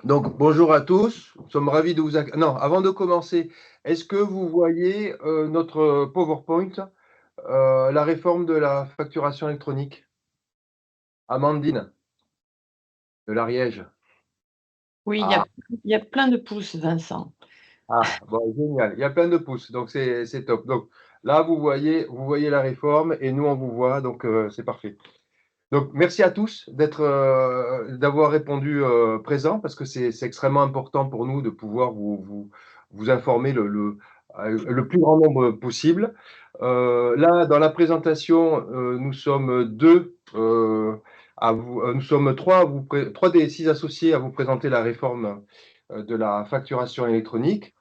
Donc, bonjour à tous. Nous sommes ravis de vous accueillir. Non, avant de commencer, est-ce que vous voyez notre PowerPoint, la réforme de la facturation électronique? Amandine de l'Ariège. Oui, Ah, il y a plein de pouces, Vincent. bon, génial. Il y a plein de pouces, donc c'est top. Donc là, vous voyez la réforme et nous, on vous voit, donc c'est parfait. Donc, merci à tous d'avoir répondu présent parce que c'est extrêmement important pour nous de pouvoir vous informer le plus grand nombre possible. Là, dans la présentation, nous sommes deux nous sommes trois, trois des six associés à vous présenter la réforme de la facturation électronique.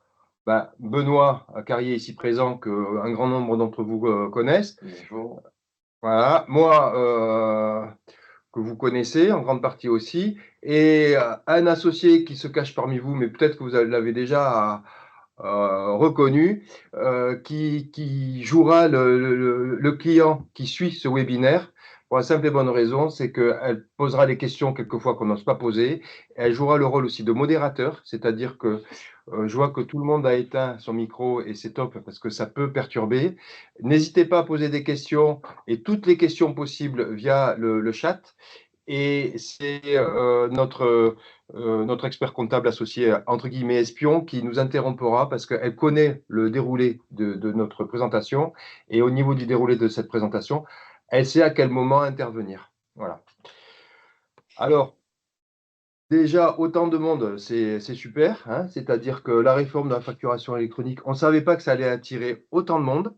Ben, Benoît Carrier, ici présent, qu'un grand nombre d'entre vous connaissent. Bonjour. Voilà, moi, que vous connaissez en grande partie aussi, et un associé qui se cache parmi vous, mais peut-être que vous l'avez déjà reconnu, qui jouera le client qui suit ce webinaire, pour la simple et bonne raison, c'est qu'elle posera des questions quelquefois qu'on n'ose pas poser. Elle jouera le rôle aussi de modérateur, c'est-à-dire que je vois que tout le monde a éteint son micro et c'est top parce que ça peut perturber. N'hésitez pas à poser des questions et toutes les questions possibles via le chat. Et c'est notre expert comptable associé, entre guillemets, espion, qui nous interrompra parce qu'elle connaît le déroulé de notre présentation. Et au niveau du déroulé de cette présentation, elle sait à quel moment intervenir. Voilà. Alors, déjà, autant de monde, c'est super, hein. C'est-à-dire que la réforme de la facturation électronique, on ne savait pas que ça allait attirer autant de monde.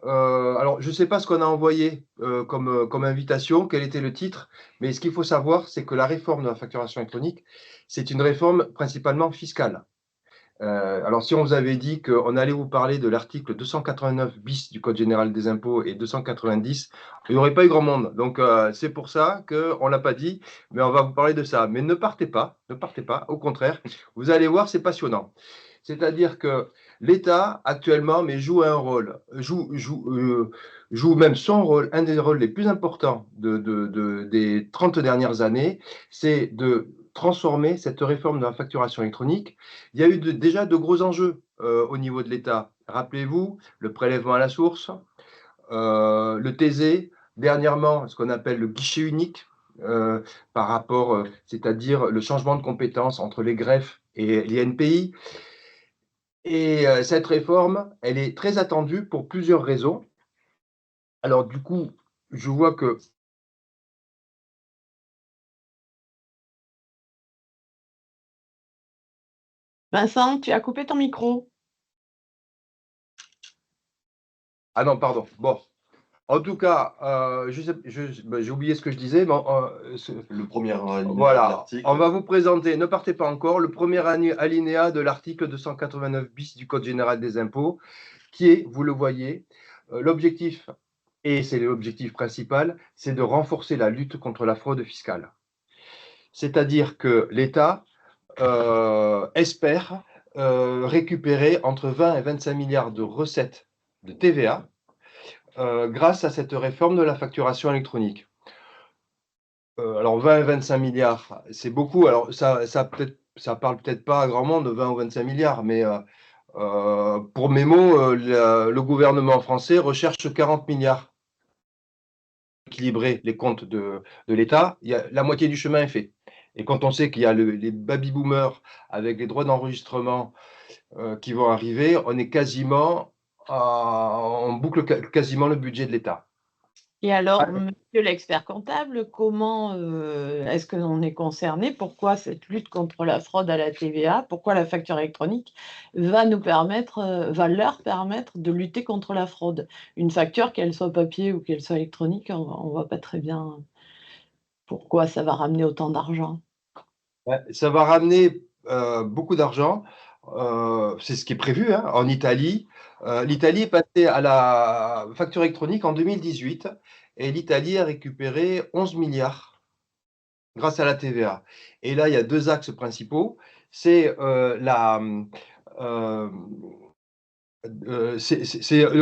Alors, je ne sais pas ce qu'on a envoyé comme invitation, quel était le titre, mais ce qu'il faut savoir, c'est que la réforme de la facturation électronique, c'est une réforme principalement fiscale. Alors, si on vous avait dit qu'on allait vous parler de l'article 289 bis du Code général des impôts et 290, il n'y aurait pas eu grand monde. Donc, c'est pour ça qu'on ne l'a pas dit, mais on va vous parler de ça. Mais ne partez pas, ne partez pas. Au contraire, vous allez voir, c'est passionnant. C'est-à-dire que l'État, actuellement, mais joue un rôle, joue même son rôle, un des rôles les plus importants des 30 dernières années, c'est de transformer cette réforme de la facturation électronique. Il y a eu déjà de gros enjeux au niveau de l'État. Rappelez-vous, le prélèvement à la source, le TZ, dernièrement, ce qu'on appelle le guichet unique, par rapport, c'est-à-dire le changement de compétences entre les greffes et l'INPI. Et cette réforme, elle est très attendue pour plusieurs raisons. Alors du coup, je vois que... Vincent, tu as coupé ton micro. Ah non, pardon. Bon, en tout cas, j'ai oublié ce que je disais. Mais, Le premier alinéa de voilà, l'article. on va vous présenter, ne partez pas encore, le premier alinéa de l'article 289 bis du Code général des impôts, qui est, vous le voyez, l'objectif, et c'est l'objectif principal, c'est de renforcer la lutte contre la fraude fiscale. C'est-à-dire que l'État espère récupérer entre 20 et 25 milliards de recettes de TVA grâce à cette réforme de la facturation électronique. Alors 20 et 25 milliards, c'est beaucoup. Alors ça parle peut-être pas à grand monde, 20 ou 25 milliards, mais pour mes mots, le gouvernement français recherche 40 milliards pour équilibrer les comptes de l'État. La moitié du chemin est fait. Et quand on sait qu'il y a les baby-boomers avec les droits d'enregistrement qui vont arriver, on est quasiment, on boucle quasiment le budget de l'État. Et alors, monsieur l'expert comptable, comment est-ce que l'on est concerné? Pourquoi cette lutte contre la fraude à la TVA? Pourquoi la facture électronique va leur permettre de lutter contre la fraude? Une facture, qu'elle soit papier ou qu'elle soit électronique, on ne voit pas très bien pourquoi ça va ramener autant d'argent. Ouais, ça va ramener beaucoup d'argent. C'est ce qui est prévu hein, en Italie. L'Italie est passée à la facture électronique en 2018 et l'Italie a récupéré 11 milliards grâce à la TVA. Et là, il y a deux axes principaux. C'est euh,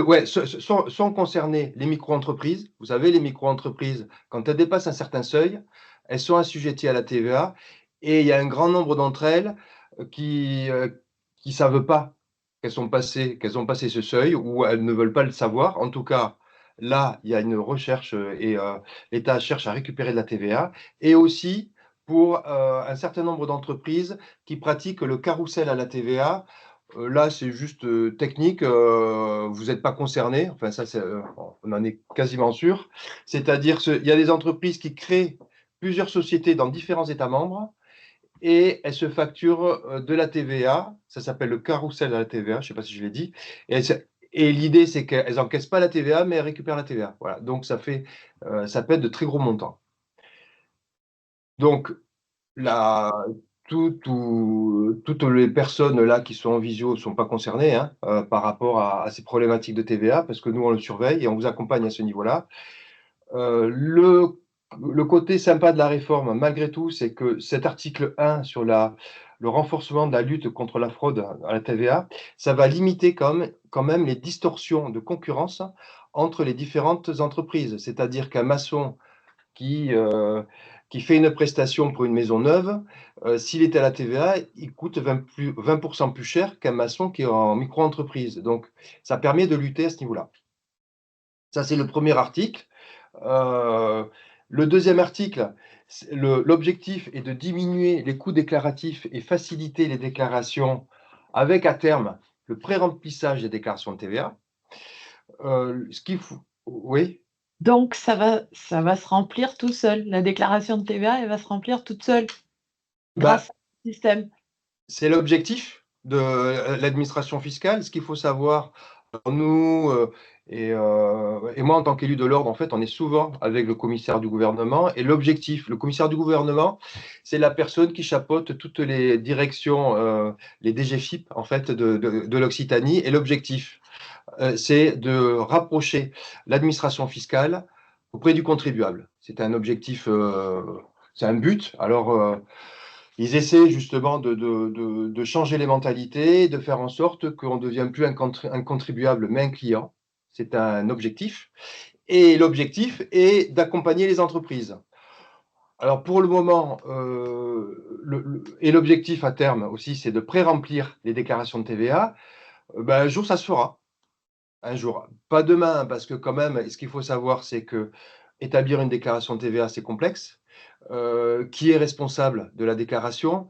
ouais, sont concernées les micro-entreprises. Vous savez, les micro-entreprises, quand elles dépassent un certain seuil, elles sont assujetties à la TVA Et il y a un grand nombre d'entre elles qui ne savent pas qu'elles ont passé ce seuil ou elles ne veulent pas le savoir. En tout cas, là, il y a une recherche et l'État cherche à récupérer de la TVA. Et aussi pour un certain nombre d'entreprises qui pratiquent le carrousel à la TVA. Là, c'est juste technique, vous n'êtes pas concerné, enfin ça, on en est quasiment sûr. C'est-à-dire qu'il y a des entreprises qui créent plusieurs sociétés dans différents États membres et elles se facturent de la TVA, ça s'appelle le carrousel à la TVA, je ne sais pas si je l'ai dit, et l'idée c'est qu'elles n'encaissent pas la TVA, mais elles récupèrent la TVA. Voilà. Donc ça peut être de très gros montants. Donc, la, toutes les personnes là qui sont en visio ne sont pas concernées hein, par rapport à ces problématiques de TVA, parce que nous, on le surveille et on vous accompagne à ce niveau-là. Le côté sympa de la réforme, malgré tout, c'est que cet article 1 sur le renforcement de la lutte contre la fraude à la TVA, ça va limiter quand même les distorsions de concurrence entre les différentes entreprises. C'est-à-dire qu'un maçon qui fait une prestation pour une maison neuve, s'il est à la TVA, il coûte 20% plus cher qu'un maçon qui est en micro-entreprise. Donc, ça permet de lutter à ce niveau-là. Ça, c'est le premier article. Le deuxième article, l'objectif est de diminuer les coûts déclaratifs et faciliter les déclarations avec, à terme, le pré-remplissage des déclarations de TVA. Ce qu'il faut... Oui. Donc, ça va se remplir tout seul. La déclaration de TVA, elle va se remplir toute seule grâce au système. C'est l'objectif de l'administration fiscale. Ce qu'il faut savoir, nous et moi en tant qu'élu de l'ordre, en fait, on est souvent avec le commissaire du gouvernement. Et l'objectif, le commissaire du gouvernement, c'est la personne qui chapeaute toutes les directions, les DGFiP, en fait, de l'Occitanie. Et l'objectif, c'est de rapprocher l'administration fiscale auprès du contribuable. C'est un objectif, c'est un but. Alors, ils essaient justement de changer les mentalités, de faire en sorte qu'on ne devienne plus un contribuable, mais un client. C'est un objectif. Et l'objectif est d'accompagner les entreprises. Alors pour le moment, et l'objectif à terme aussi, c'est de pré-remplir les déclarations de TVA. Un jour, ça se fera. Un jour. Pas demain, parce que quand même, ce qu'il faut savoir, c'est que établir une déclaration de TVA, c'est complexe. Qui est responsable de la déclaration?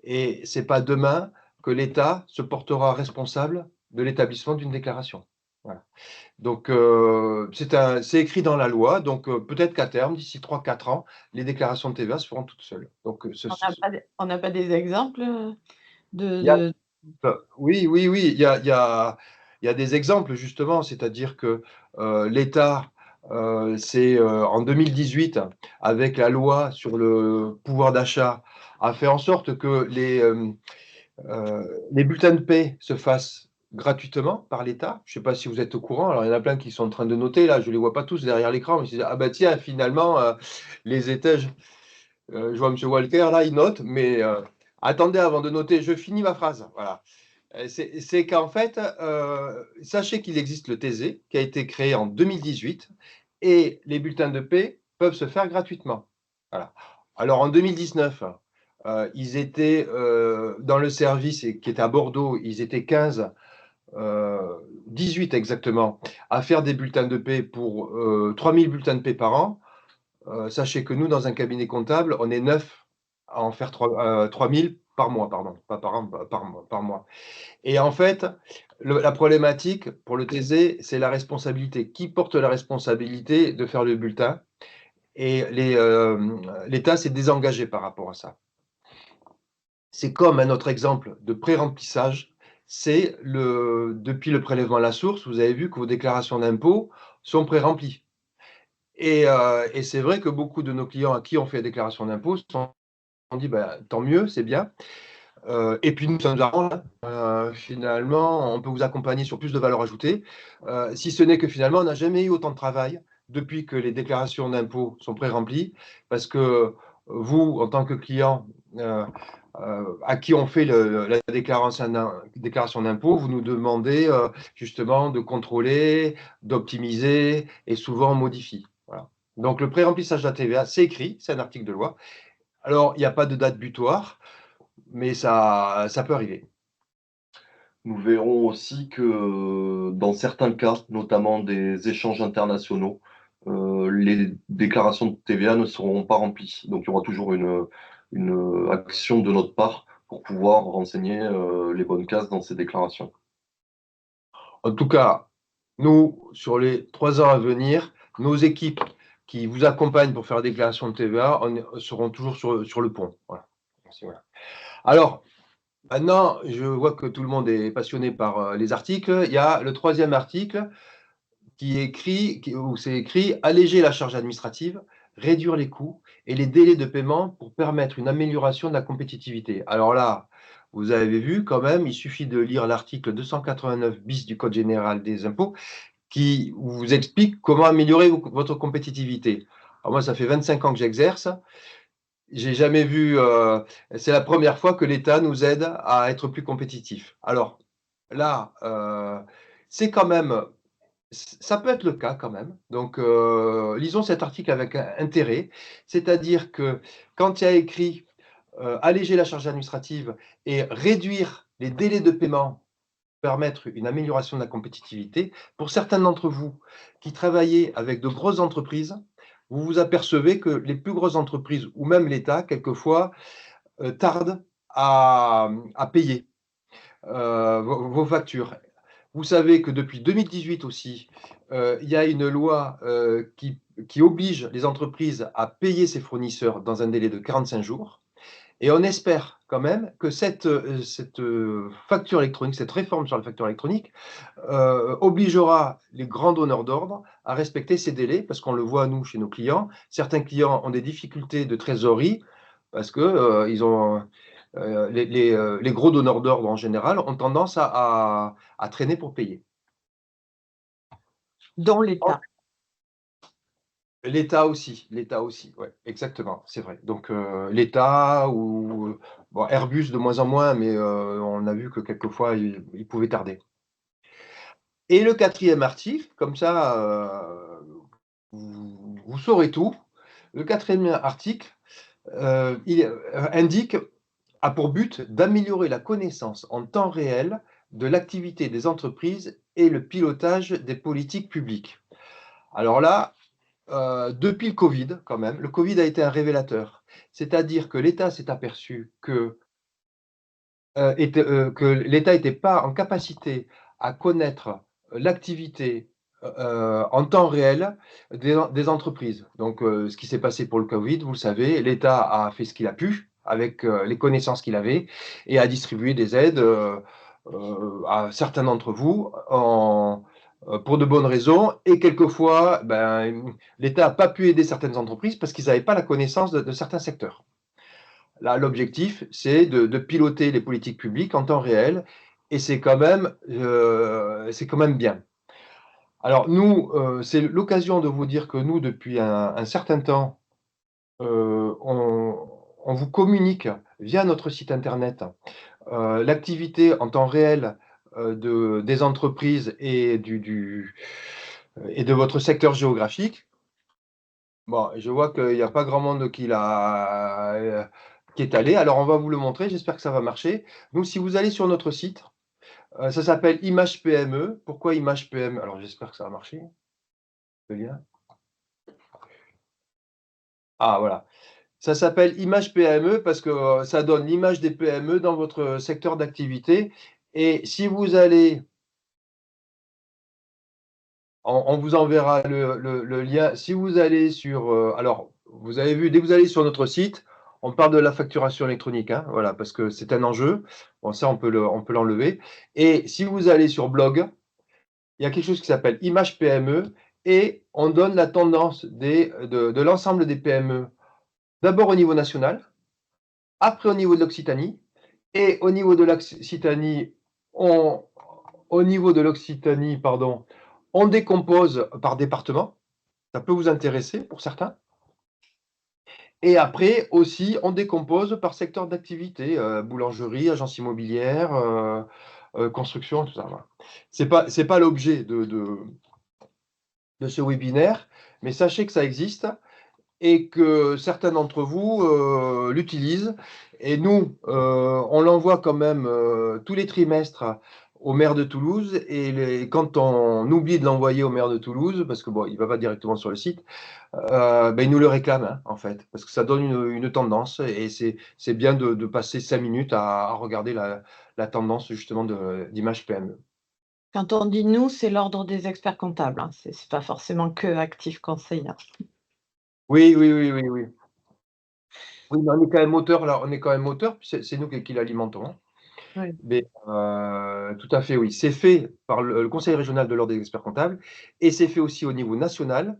Et ce n'est pas demain que l'État se portera responsable de l'établissement d'une déclaration. Voilà. Donc, c'est écrit dans la loi. Donc, peut-être qu'à terme, d'ici 3-4 ans, les déclarations de TVA se feront toutes seules. Donc, on n'a pas des exemples oui, il y a des exemples justement, c'est-à-dire que l'État, c'est en 2018, avec la loi sur le pouvoir d'achat, a fait en sorte que les bulletins de paie se fassent gratuitement par l'État. Je ne sais pas si vous êtes au courant, alors il y en a plein qui sont en train de noter, là je ne les vois pas tous derrière l'écran, mais je dis, ah bah tiens, finalement, les étages, je vois M. Walker, là, il note, mais attendez avant de noter, je finis ma phrase. Voilà. C'est qu'en fait, sachez qu'il existe le TZ qui a été créé en 2018 et les bulletins de paie peuvent se faire gratuitement. Voilà. Alors en 2019, ils étaient dans le service qui était à Bordeaux, ils étaient 15, 18 exactement, à faire des bulletins de paie pour 3000 bulletins de paie par an. Sachez que nous, dans un cabinet comptable, on est 9 à en faire 3000 par mois, pardon, pas par an, par mois. Et en fait, la problématique pour le TZ, c'est la responsabilité. Qui porte la responsabilité de faire le bulletin? Et l'État s'est désengagé par rapport à ça. C'est comme un autre exemple de pré-remplissage, c'est depuis le prélèvement à la source, vous avez vu que vos déclarations d'impôt sont pré-remplies. Et c'est vrai que beaucoup de nos clients à qui on fait la déclaration d'impôt se sont dit tant mieux, c'est bien. Et puis nous, ça nous arrange. Finalement, on peut vous accompagner sur plus de valeur ajoutée. Si ce n'est que finalement, on n'a jamais eu autant de travail depuis que les déclarations d'impôt sont pré-remplies, parce que vous, en tant que client, à qui on fait la déclaration d'impôt, vous nous demandez justement de contrôler, d'optimiser et souvent on modifie. Voilà. Donc le pré-remplissage de la TVA, c'est écrit, c'est un article de loi. Alors, il n'y a pas de date butoir, mais ça peut arriver. Nous verrons aussi que dans certains cas, notamment des échanges internationaux, les déclarations de TVA ne seront pas remplies. Donc, il y aura toujours une action de notre part pour pouvoir renseigner les bonnes cases dans ces déclarations. En tout cas, nous, sur les 3 ans à venir, nos équipes qui vous accompagnent pour faire la déclaration de TVA seront toujours sur le pont. Voilà. Merci, voilà. Alors, maintenant, je vois que tout le monde est passionné par les articles. Il y a le 3e article où c'est écrit « Alléger la charge administrative, réduire les coûts et les délais de paiement pour permettre une amélioration de la compétitivité ». Alors là, vous avez vu quand même, il suffit de lire l'article 289 bis du Code général des impôts qui vous explique comment améliorer votre compétitivité. Alors moi, ça fait 25 ans que j'exerce. J'ai jamais vu, c'est la première fois que l'État nous aide à être plus compétitifs. Alors là, c'est quand même, ça peut être le cas quand même. Donc, lisons cet article avec intérêt. C'est-à-dire que quand il y a écrit alléger la charge administrative et réduire les délais de paiement, permettre une amélioration de la compétitivité, pour certains d'entre vous qui travaillez avec de grosses entreprises, vous vous apercevez que les plus grosses entreprises ou même l'État, quelquefois, tardent à payer vos factures. Vous savez que depuis 2018 aussi, il y a une loi qui oblige les entreprises à payer ses fournisseurs dans un délai de 45 jours. Et on espère quand même que cette facture électronique, cette réforme sur la facture électronique, obligera les grands donneurs d'ordre à respecter ces délais, parce qu'on le voit, nous, chez nos clients. Certains clients ont des difficultés de trésorerie parce que ils ont, les gros donneurs d'ordre, en général, ont tendance à traîner pour payer. Dont l'État. L'État aussi, ouais, exactement, c'est vrai. Donc l'État ou bon, Airbus de moins en moins, mais on a vu que quelquefois il pouvait tarder. Et le 4e article, comme ça, vous saurez tout. Le 4e article, il indique, a pour but d'améliorer la connaissance en temps réel de l'activité des entreprises et le pilotage des politiques publiques. Alors là, depuis le Covid, quand même, le Covid a été un révélateur. C'est-à-dire que l'État s'est aperçu que l'État n'était pas en capacité à connaître l'activité en temps réel des entreprises. Donc, ce qui s'est passé pour le Covid, vous le savez, l'État a fait ce qu'il a pu avec les connaissances qu'il avait et a distribué des aides à certains d'entre vous pour de bonnes raisons. Et quelquefois, l'État n'a pas pu aider certaines entreprises parce qu'ils n'avaient pas la connaissance de certains secteurs. Là, l'objectif, c'est de piloter les politiques publiques en temps réel, et c'est quand même bien. Alors nous, c'est l'occasion de vous dire que nous, depuis un certain temps, on vous communique via notre site internet l'activité en temps réel des entreprises et de votre secteur géographique. Bon, je vois qu'il n'y a pas grand monde qui est allé. Alors, on va vous le montrer. J'espère que ça va marcher. Donc, si vous allez sur notre site, ça s'appelle Image PME. Pourquoi Image PME? Alors, j'espère que ça va marcher. Le lien. Ah, voilà. Ça s'appelle Image PME parce que ça donne l'image des PME dans votre secteur d'activité. Et si vous allez, on vous enverra le lien. Si vous allez sur, alors, vous avez vu, dès que vous allez sur notre site, on parle de la facturation électronique, hein, voilà, parce que c'est un enjeu. Bon, ça, on peut l'enlever. Et si vous allez sur blog, il y a quelque chose qui s'appelle Image PME et on donne la tendance de l'ensemble des PME, d'abord au niveau national, après au niveau de l'Occitanie, et au niveau de l'Occitanie, pardon, on décompose par département. Ça peut vous intéresser pour certains. Et après aussi, on décompose par secteur d'activité, boulangerie, agence immobilière, construction, tout ça. Voilà. C'est pas l'objet de ce webinaire, mais sachez que ça existe et que certains d'entre vous l'utilisent. Et nous, on l'envoie quand même tous les trimestres au maire de Toulouse. Et quand on oublie de l'envoyer au maire de Toulouse, parce que bon, il ne va pas directement sur le site, ben, il nous le réclame, hein, en fait, parce que ça donne une tendance. Et c'est bien de passer 5 minutes à regarder la tendance justement d'image PME. Quand on dit nous, c'est l'ordre des experts comptables, hein. C'est pas forcément que Actif Conseil, hein. Oui, oui, oui, oui, oui. Oui, mais on est quand même moteur, là, on est quand même moteur, puis c'est nous qui l'alimentons, hein. Oui. Mais tout à fait, oui. C'est fait par le conseil régional de l'ordre des experts comptables et c'est fait aussi au niveau national.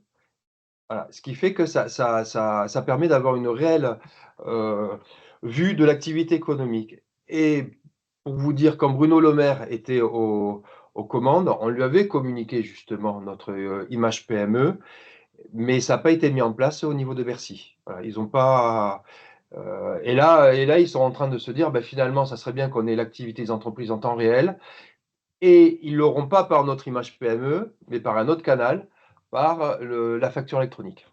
Voilà, ce qui fait que ça permet d'avoir une réelle euh, vue de l'activité économique. Et pour vous dire, quand Bruno Le Maire était aux commandes, on lui avait communiqué justement notre image PME, mais ça n'a pas été mis en place au niveau de Bercy. Voilà, ils ont pas. Et là, ils sont en train de se dire, ben, finalement, ça serait bien qu'on ait l'activité des entreprises en temps réel. Et ils ne l'auront pas par notre image PME, mais par un autre canal, par la facture électronique.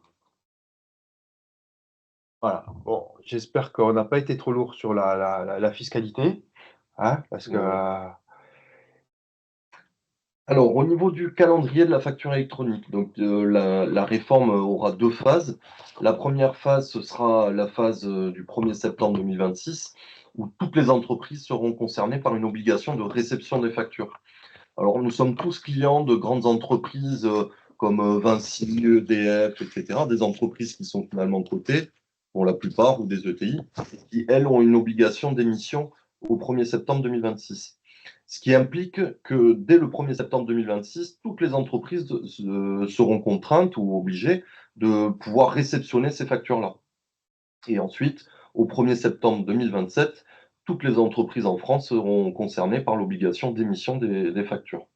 Voilà. Bon, j'espère qu'on n'a pas été trop lourd sur la fiscalité, hein, parce que Alors, au niveau du calendrier de la facture électronique, donc la réforme aura deux phases. La première phase, ce sera la phase du 1er septembre 2026, où toutes les entreprises seront concernées par une obligation de réception des factures. Alors, nous sommes tous clients de grandes entreprises comme Vinci, EDF, etc., des entreprises qui sont finalement cotées, pour la plupart, ou des ETI, qui, elles, ont une obligation d'émission au 1er septembre 2026. Ce qui implique que dès le 1er septembre 2026, toutes les entreprises seront contraintes ou obligées de pouvoir réceptionner ces factures-là. Et ensuite, au 1er septembre 2027, toutes les entreprises en France seront concernées par l'obligation d'émission des factures.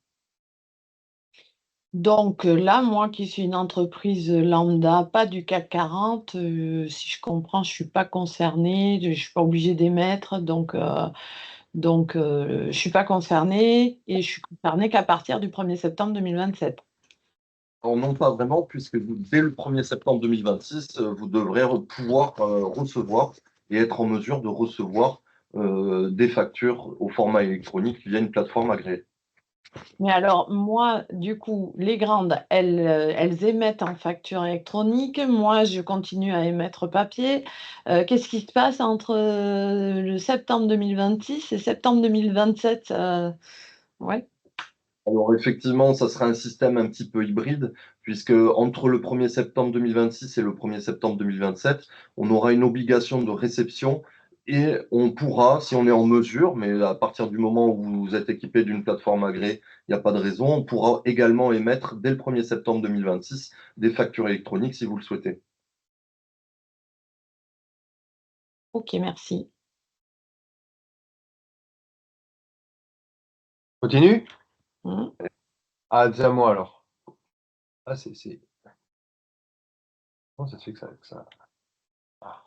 Donc là, moi qui suis une entreprise lambda, pas du CAC 40, si je comprends, je ne suis pas concernée, je ne suis pas obligée d'émettre, donc je ne suis pas concernée et je suis concernée qu'à partir du 1er septembre 2027. Alors non, pas vraiment, puisque dès le 1er septembre 2026, vous devrez pouvoir recevoir et être en mesure de recevoir des factures au format électronique via une plateforme agréée. Mais alors, moi, du coup, les grandes, elles émettent en facture électronique. Moi, je continue à émettre papier. Qu'est-ce qui se passe entre le septembre 2026 et septembre 2027? Ouais. Alors effectivement, ça sera un système un petit peu hybride, puisque entre le 1er septembre 2026 et le 1er septembre 2027, on aura une obligation de réception et on pourra, si on est en mesure, mais à partir du moment où vous êtes équipé d'une plateforme agréée, il n'y a pas de raison, on pourra également émettre dès le 1er septembre 2026 des factures électroniques si vous le souhaitez. Ok, merci. continue. Mmh. Ah, c'est à moi alors. Ah, comment ça se fait que ça... Ah.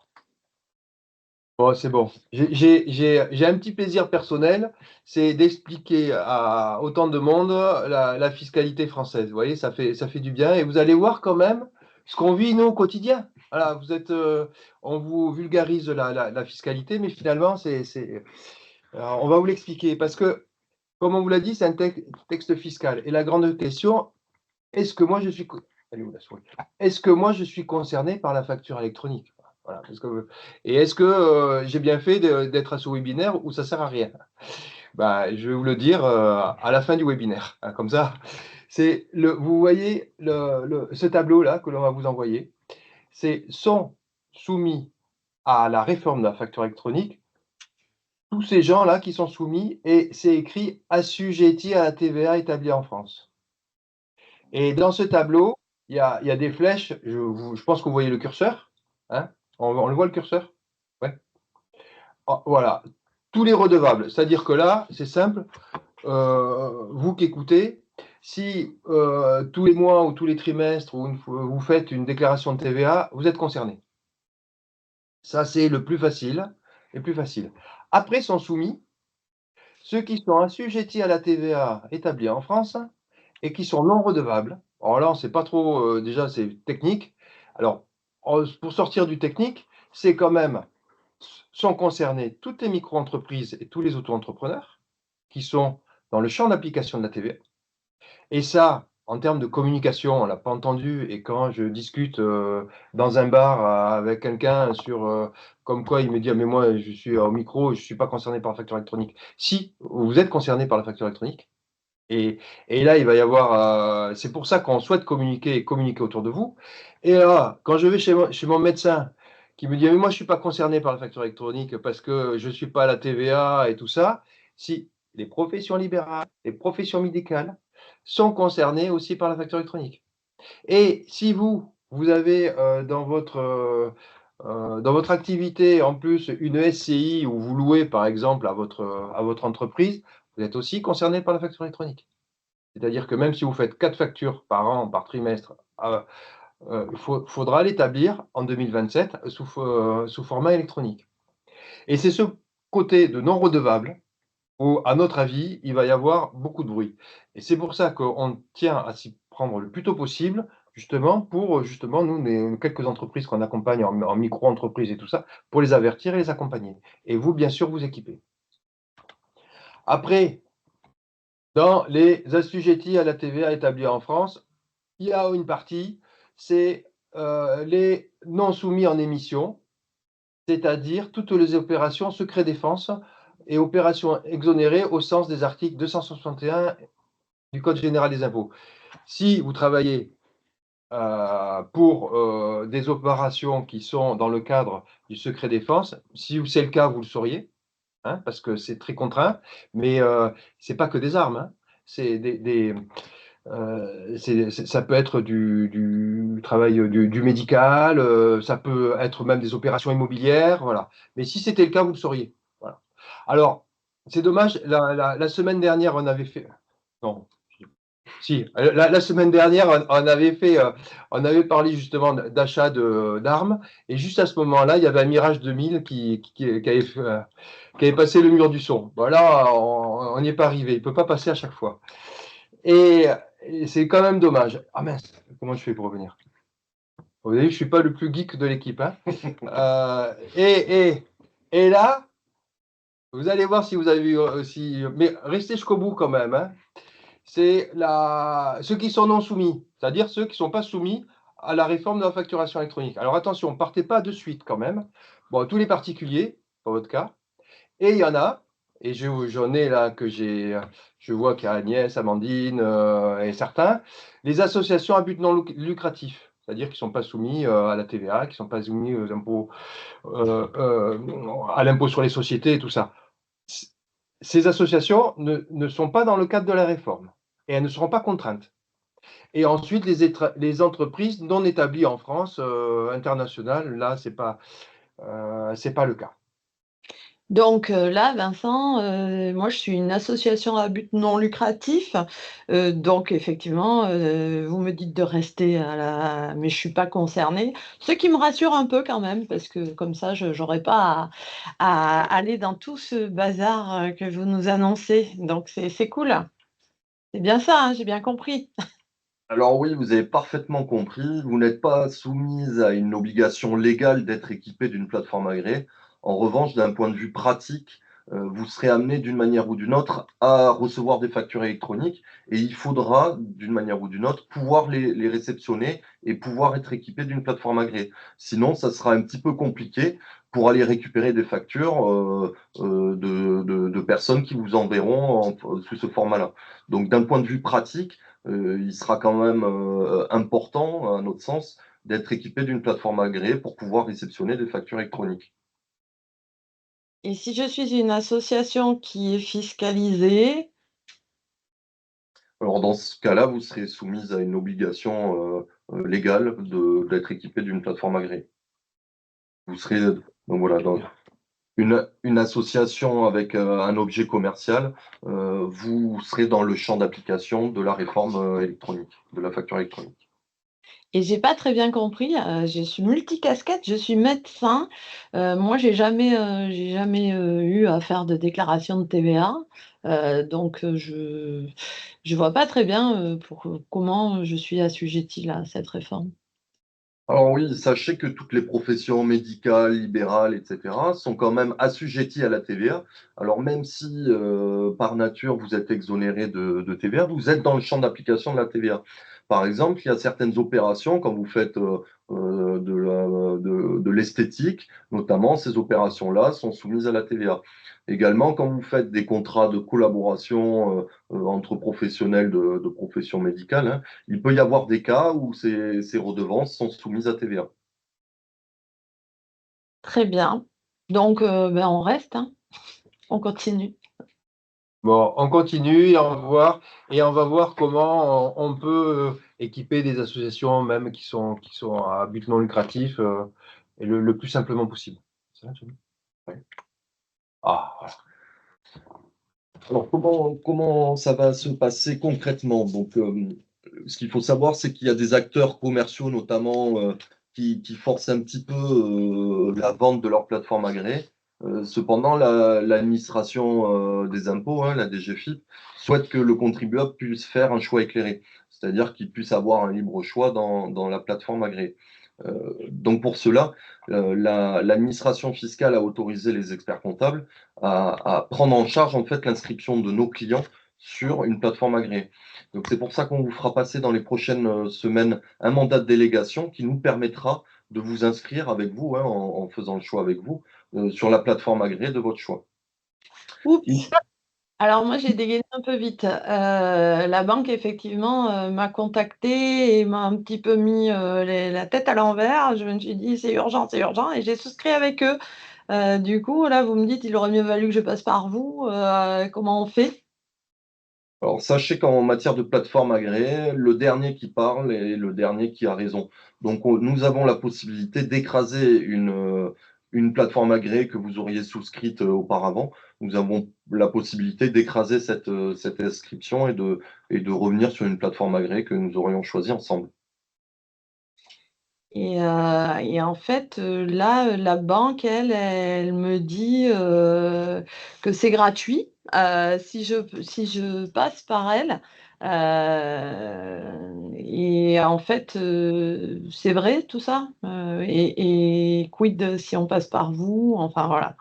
Bon, c'est bon. J'ai un petit plaisir personnel, c'est d'expliquer à autant de monde la fiscalité française. Vous voyez, ça fait du bien. Et vous allez voir quand même ce qu'on vit, nous, au quotidien. Voilà, on vous vulgarise la fiscalité, mais finalement, alors, on va vous l'expliquer. Parce que, comme on vous l'a dit, c'est un texte fiscal. Et la grande question, est-ce que moi, je suis... Elle est où, la souris. Est-ce que moi, je suis concerné par la facture électronique? Voilà, et est-ce que j'ai bien fait d'être à ce webinaire ou ça sert à rien? Bah, je vais vous le dire à la fin du webinaire, hein, comme ça. Vous voyez ce tableau-là que l'on va vous envoyer, sont soumis à la réforme de la facture électronique tous ces gens-là qui sont soumis et c'est écrit assujettis à la TVA établie en France. Et dans ce tableau, il y a des flèches. Je pense que vous voyez le curseur, hein? On le voit le curseur? Ouais. Ah, voilà. Tous les redevables. C'est-à-dire que là, c'est simple. Vous qui écoutez, si tous les mois ou tous les trimestres vous faites une déclaration de TVA, vous êtes concerné. Ça, c'est le plus facile. Les plus faciles. Après sont soumis ceux qui sont assujettis à la TVA établie en France et qui sont non redevables. Alors là, on ne sait pas trop, déjà, c'est technique. Alors, pour sortir du technique, c'est quand même, sont concernés toutes les micro-entreprises et tous les auto-entrepreneurs qui sont dans le champ d'application de la TVA. Et ça, en termes de communication, on l'a pas entendu. Et quand je discute dans un bar avec quelqu'un sur comme quoi il me dit ah, mais moi je suis au micro, je suis pas concerné par la facture électronique. Si, vous êtes concerné par la facture électronique. Et, et là, il va y avoir. C'est pour ça qu'on souhaite communiquer et communiquer autour de vous. Et là, quand je vais chez mon médecin qui me dit mais moi je suis pas concerné par la facture électronique parce que je suis pas à la TVA et tout ça. Si les professions libérales, les professions médicales sont concernées aussi par la facture électronique. Et si vous avez dans votre activité en plus une SCI où vous louez par exemple à votre entreprise, vous êtes aussi concerné par la facture électronique. C'est-à-dire que même si vous faites 4 factures par an, par trimestre, il faudra l'établir en 2027 sous format électronique. Et c'est ce côté de non redevable où, à notre avis, il va y avoir beaucoup de bruit. Et c'est pour ça qu'on tient à s'y prendre le plus tôt possible, justement, pour justement, nous, quelques entreprises qu'on accompagne en micro-entreprises et tout ça, pour les avertir et les accompagner. Et vous, bien sûr, vous équiper. Après, dans les assujettis à la TVA établis en France, il y a une partie, c'est les non soumis en émission, c'est-à-dire toutes les opérations secret défense et opérations exonérées au sens des articles 261 du Code général des impôts. Si vous travaillez pour des opérations qui sont dans le cadre du secret défense, si c'est le cas, vous le sauriez, hein, parce que c'est très contraint, mais c'est pas que des armes, hein, c'est ça peut être du travail du médical, ça peut être même des opérations immobilières, voilà. Mais si c'était le cas, vous le sauriez. Voilà. Alors, c'est dommage, la semaine dernière, on avait fait. Non, si, la semaine dernière, on avait parlé justement d'achat d'armes, et juste à ce moment-là, il y avait un Mirage 2000 qui avait passé le mur du son. Voilà, on n'y est pas arrivé. Il ne peut pas passer à chaque fois. Et, et c'est quand même dommage. Ah mince, comment je fais pour revenir? Vous voyez, je ne suis pas le plus geek de l'équipe. Hein. Et là, vous allez voir si vous avez vu aussi. Mais restez jusqu'au bout quand même. Hein. C'est ceux qui sont non soumis, c'est-à-dire ceux qui ne sont pas soumis à la réforme de la facturation électronique. Alors attention, ne partez pas de suite quand même. Bon, tous les particuliers, dans votre cas. Et il y en a, et j'en ai là je vois qu'il y a Agnès, Amandine et certains, les associations à but non lucratif, c'est-à-dire qui ne sont pas soumis à la TVA, qui ne sont pas soumis aux impôts, à l'impôt sur les sociétés et tout ça. Ces associations ne sont pas dans le cadre de la réforme et elles ne seront pas contraintes. Et ensuite, les entreprises non établies en France, internationales, là, c'est pas le cas. Donc là, Vincent, moi je suis une association à but non lucratif, donc effectivement, vous me dites de rester mais je ne suis pas concernée. Ce qui me rassure un peu quand même, parce que comme ça, je n'aurai pas à aller dans tout ce bazar que vous nous annoncez. Donc c'est cool. C'est bien ça, hein, j'ai bien compris. Alors oui, vous avez parfaitement compris. Vous n'êtes pas soumise à une obligation légale d'être équipé d'une plateforme agréée. En revanche, d'un point de vue pratique, vous serez amené d'une manière ou d'une autre à recevoir des factures électroniques et il faudra, d'une manière ou d'une autre, pouvoir les réceptionner et pouvoir être équipé d'une plateforme agréée. Sinon, ça sera un petit peu compliqué pour aller récupérer des factures de personnes qui vous enverront sous ce format-là. Donc, d'un point de vue pratique, il sera quand même important, à notre sens, d'être équipé d'une plateforme agréée pour pouvoir réceptionner des factures électroniques. Et si je suis une association qui est fiscalisée, Alors dans ce cas-là, vous serez soumise à une obligation légale d'être équipé d'une plateforme agréée. Vous serez donc voilà, dans une association avec un objet commercial, vous serez dans le champ d'application de la réforme électronique, de la facture électronique. et j'ai pas très bien compris, je suis multicasquette, je suis médecin. Moi, j'ai jamais, eu à faire de déclaration de TVA, donc je vois pas très bien, comment je suis assujettie là, à cette réforme. Alors oui, sachez que toutes les professions médicales, libérales, etc., sont quand même assujetties à la TVA. Alors même si par nature vous êtes exonéré de TVA, vous êtes dans le champ d'application de la TVA. Par exemple, il y a certaines opérations, quand vous faites de l'esthétique, notamment, ces opérations-là sont soumises à la TVA. Également, quand vous faites des contrats de collaboration entre professionnels de professions médicales, hein, il peut y avoir des cas où ces redevances sont soumises à TVA. Très bien. Donc, ben, on reste, hein. On continue. Bon, on continue et on va voir comment on peut équiper des associations même qui sont à but non lucratif et le plus simplement possible. C'est ça, Jenny? Ouais. Ah, voilà. Alors, comment ça va se passer concrètement? Donc, ce qu'il faut savoir, c'est qu'il y a des acteurs commerciaux, notamment, qui forcent un petit peu la vente de leur plateforme agréée. Cependant, l'administration des impôts, hein, la DGFiP, souhaite que le contribuable puisse faire un choix éclairé, c'est-à-dire qu'il puisse avoir un libre choix dans la plateforme agréée. Donc, pour cela, l'administration fiscale a autorisé les experts comptables à prendre en charge en fait l'inscription de nos clients sur une plateforme agréée. Donc c'est pour ça qu'on vous fera passer dans les prochaines semaines un mandat de délégation qui nous permettra de vous inscrire avec vous, hein, en faisant le choix avec vous, sur la plateforme agréée de votre choix. Oups! Alors moi, j'ai dégainé un peu vite. La banque, effectivement, m'a contactée et m'a un petit peu mis la tête à l'envers. Je me suis dit, c'est urgent, et j'ai souscrit avec eux. Du coup, là, vous me dites, il aurait mieux valu que je passe par vous. Comment on fait? Alors sachez qu'en matière de plateforme agréée, le dernier qui parle est le dernier qui a raison. Donc nous avons la possibilité d'écraser une plateforme agréée que vous auriez souscrite auparavant. Nous avons la possibilité d'écraser cette inscription et de revenir sur une plateforme agréée que nous aurions choisie ensemble. Et en fait, là, la banque, elle me dit que c'est gratuit si je passe par elle. Et en fait, c'est vrai tout ça? Et quid si on passe par vous? Enfin voilà.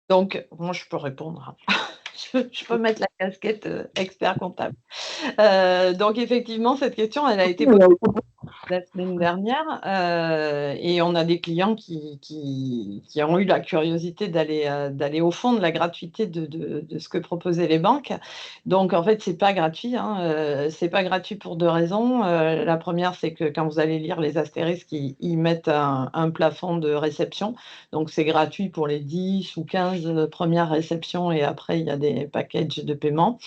Donc, moi, je peux répondre, hein. Je peux mettre la casquette expert comptable. Donc, effectivement, cette question, elle a été posée la semaine dernière, et on a des clients qui ont eu la curiosité d'aller au fond de la gratuité de ce que proposaient les banques. Donc en fait, c'est pas gratuit, hein, c'est pas gratuit pour 2 raisons. La première, c'est que quand vous allez lire les astérisques, ils mettent un plafond de réception. Donc c'est gratuit pour les 10 ou 15 premières réceptions, et après il y a des packages de paiement.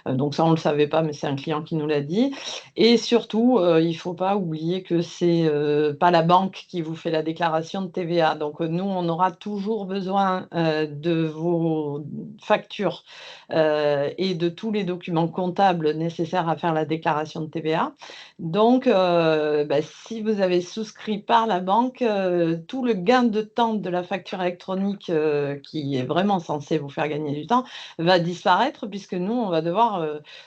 Donc ça, on le savait pas, mais c'est un client qui nous l'a dit. Et surtout, il faut pas oublier que c'est, pas la banque qui vous fait la déclaration de TVA. Donc, nous, on aura toujours besoin, de vos factures, et de tous les documents comptables nécessaires à faire la déclaration de TVA. Donc, bah, si vous avez souscrit par la banque, tout le gain de temps de la facture électronique, qui est vraiment censé vous faire gagner du temps, va disparaître, puisque nous, on va devoir,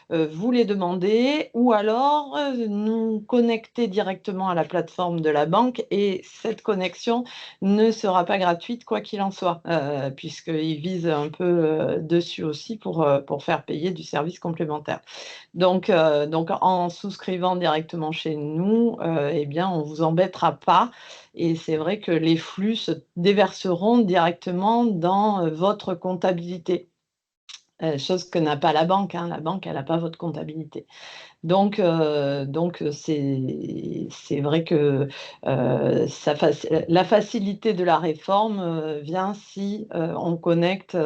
vous les demander, ou alors nous connecter directement à la plateforme de la banque, et cette connexion ne sera pas gratuite quoi qu'il en soit, puisqu'ils visent un peu dessus aussi pour faire payer du service complémentaire. Donc en souscrivant directement chez nous, eh bien, on ne vous embêtera pas, et c'est vrai que les flux se déverseront directement dans votre comptabilité. Chose que n'a pas la banque, hein. La banque, elle n'a pas votre comptabilité. Donc c'est vrai que, la facilité de la réforme, vient si, on connecte,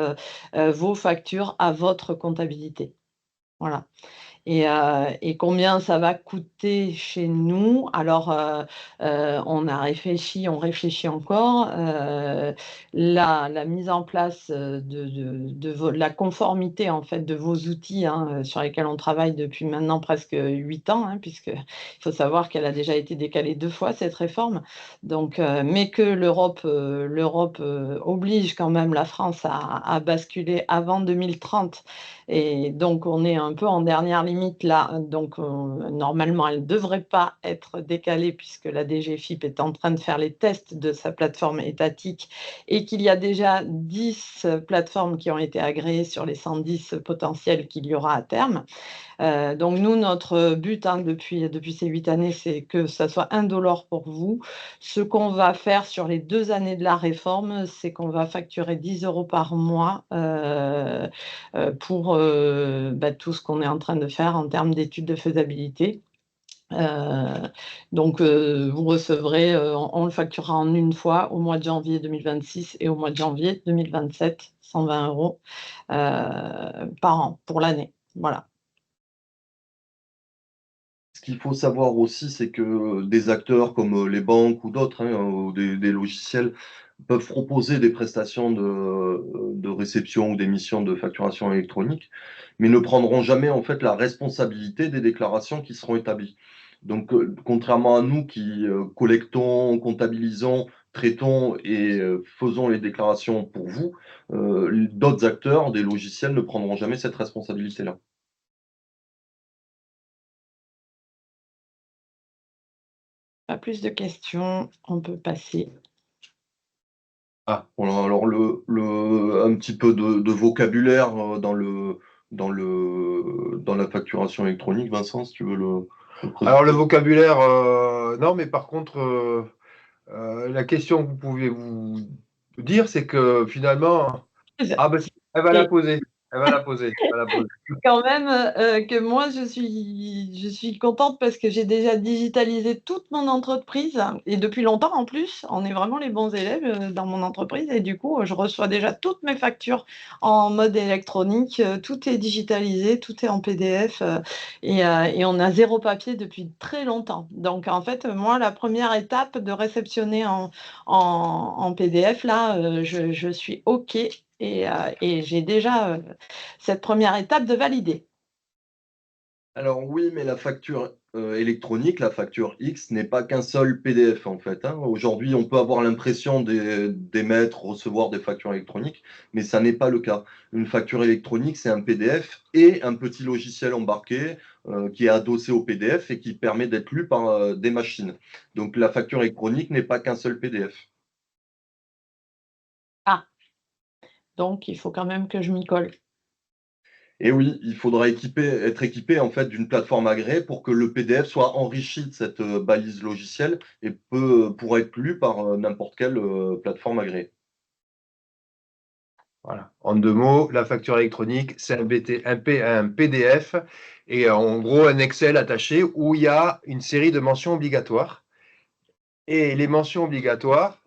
vos factures à votre comptabilité. Voilà. Et combien ça va coûter chez nous? Alors, on réfléchit encore. La mise en place, de la conformité, en fait, de vos outils, hein, sur lesquels on travaille depuis maintenant presque 8 ans, hein, puisqu'il faut savoir qu'elle a déjà été décalée 2 fois, cette réforme. Donc, mais que l'Europe oblige quand même la France à basculer avant 2030, et donc on est un peu en dernière ligne limite là, donc normalement, elle ne devrait pas être décalée puisque la DGFiP est en train de faire les tests de sa plateforme étatique et qu'il y a déjà 10 plateformes qui ont été agréées sur les 110 potentielles qu'il y aura à terme. Donc nous, notre but depuis ces 8 années, c'est que ça soit indolore pour vous. Ce qu'on va faire sur les 2 années de la réforme, c'est qu'on va facturer 10 € par mois pour tout ce qu'on est en train de faire en termes d'études de faisabilité. Donc vous recevrez, on le facturera en une fois au mois de janvier 2026 et au mois de janvier 2027, 120 € par an pour l'année. Voilà. Ce qu'il faut savoir aussi, c'est que des acteurs comme les banques ou d'autres, hein, ou des logiciels peuvent proposer des prestations de réception ou d'émission de facturation électronique, mais ne prendront jamais en fait la responsabilité des déclarations qui seront établies. Donc, contrairement à nous qui collectons, comptabilisons, traitons et faisons les déclarations pour vous, d'autres acteurs, des logiciels ne prendront jamais cette responsabilité-là. Pas plus de questions, on peut passer. Ah, voilà, alors un petit peu de vocabulaire dans la facturation électronique, Vincent, si tu veux le Alors, le présenter. vocabulaire, non, mais par contre, la question que vous pouvez vous dire, c'est que finalement, ah ben, elle va la Et poser, elle va la poser, elle va la poser. quand même que moi, je suis contente parce que j'ai déjà digitalisé toute mon entreprise et depuis longtemps en plus. On est vraiment les bons élèves dans mon entreprise et du coup, je reçois déjà toutes mes factures en mode électronique. Tout est digitalisé, tout est en PDF et on a 0 papier depuis très longtemps. Donc en fait, moi, la première étape de réceptionner en PDF, là, je suis OK et j'ai déjà cette première étape de valider. Alors oui, mais la facture électronique, la facture X, n'est pas qu'un seul PDF en fait, hein. Aujourd'hui, on peut avoir l'impression d'émettre, recevoir des factures électroniques, mais ça n'est pas le cas. Une facture électronique, c'est un PDF et un petit logiciel embarqué qui est adossé au PDF et qui permet d'être lu par des machines. Donc la facture électronique n'est pas qu'un seul PDF. Ah, donc il faut quand même que je m'y colle. Et oui, il faudra être équipé en fait d'une plateforme agréée pour que le PDF soit enrichi de cette balise logicielle et pourra être lu par n'importe quelle plateforme agréée. Voilà. En 2 mots, la facture électronique, c'est un PDF et en gros un Excel attaché où il y a une série de mentions obligatoires. Et les mentions obligatoires,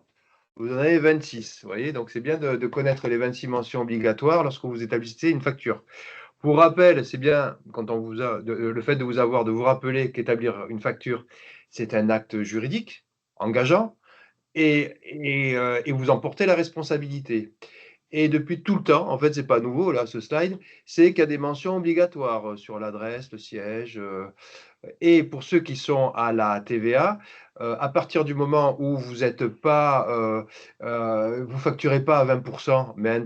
vous en avez 26. Vous voyez, donc c'est bien de connaître les 26 mentions obligatoires lorsque vous établissez une facture. Pour rappel, c'est bien quand on vous a le fait de vous rappeler qu'établir une facture, c'est un acte juridique engageant et vous en portez la responsabilité. Et depuis tout le temps, en fait, c'est pas nouveau là, ce slide, c'est qu'il y a des mentions obligatoires sur l'adresse, le siège. Et pour ceux qui sont à la TVA, à partir du moment où vous êtes pas, vous facturez pas à 20%, mais un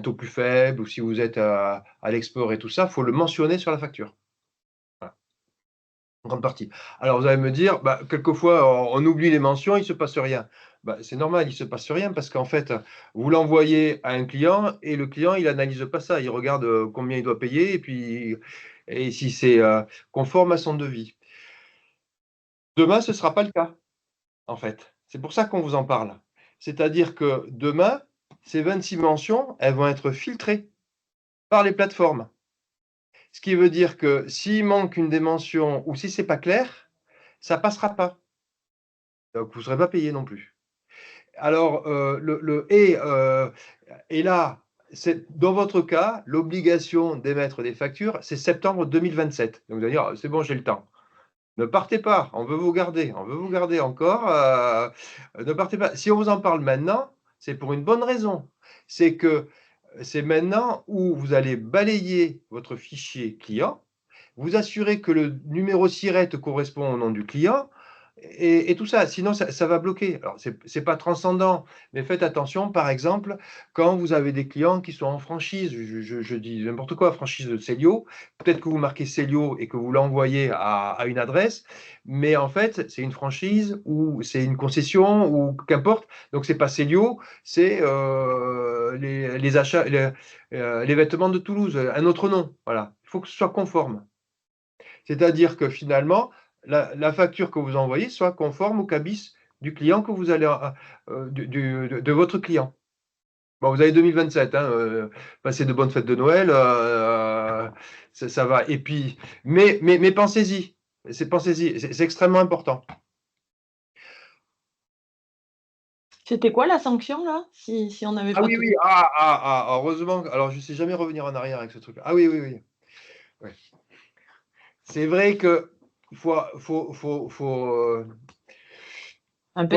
taux plus faible, ou si vous êtes à l'export et tout ça, faut le mentionner sur la facture. Voilà, en grande partie. Alors vous allez me dire, bah, quelquefois on oublie les mentions, il se passe rien. Bah, c'est normal, il se passe rien parce qu'en fait, vous l'envoyez à un client et le client, il analyse pas ça. Il regarde combien il doit payer et puis et si c'est conforme à son devis. Demain, ce ne sera pas le cas, en fait. C'est pour ça qu'on vous en parle. C'est-à-dire que demain, ces 26 mentions, elles vont être filtrées par les plateformes. Ce qui veut dire que s'il manque une des mentions ou si c'est pas clair, ça passera pas. Donc vous ne serez pas payé non plus. Alors, et là, c'est dans votre cas, l'obligation d'émettre des factures, c'est septembre 2027. Donc vous allez dire: «C'est bon, j'ai le temps». Ne partez pas, on veut vous garder encore, ne partez pas. Si on vous en parle maintenant, c'est pour une bonne raison. C'est que c'est maintenant où vous allez balayer votre fichier client, vous assurer que le numéro SIRET correspond au nom du client et tout ça. Sinon, ça va bloquer. Alors, c'est pas transcendant, mais faites attention, par exemple, quand vous avez des clients qui sont en franchise, je dis n'importe quoi, franchise de Célio, peut-être que vous marquez Célio et que vous l'envoyez à une adresse, mais en fait, c'est une franchise ou c'est une concession ou qu'importe. Donc, c'est pas Célio, c'est les achats, les vêtements de Toulouse, un autre nom. Voilà. Il faut que ce soit conforme. C'est-à-dire que finalement, la facture que vous envoyez soit conforme au cabis du client que vous allez, de votre client. Bon, vous avez 2027, hein, passez de bonnes fêtes de Noël, ça va. Et puis, mais pensez-y, pensez-y, c'est extrêmement important. C'était quoi la sanction, là, si on n'avait pas Oui, tout? oui, heureusement. Alors, je ne sais jamais revenir en arrière avec ce truc. Ah oui, oui, oui. Ouais. C'est vrai que faut, Un peu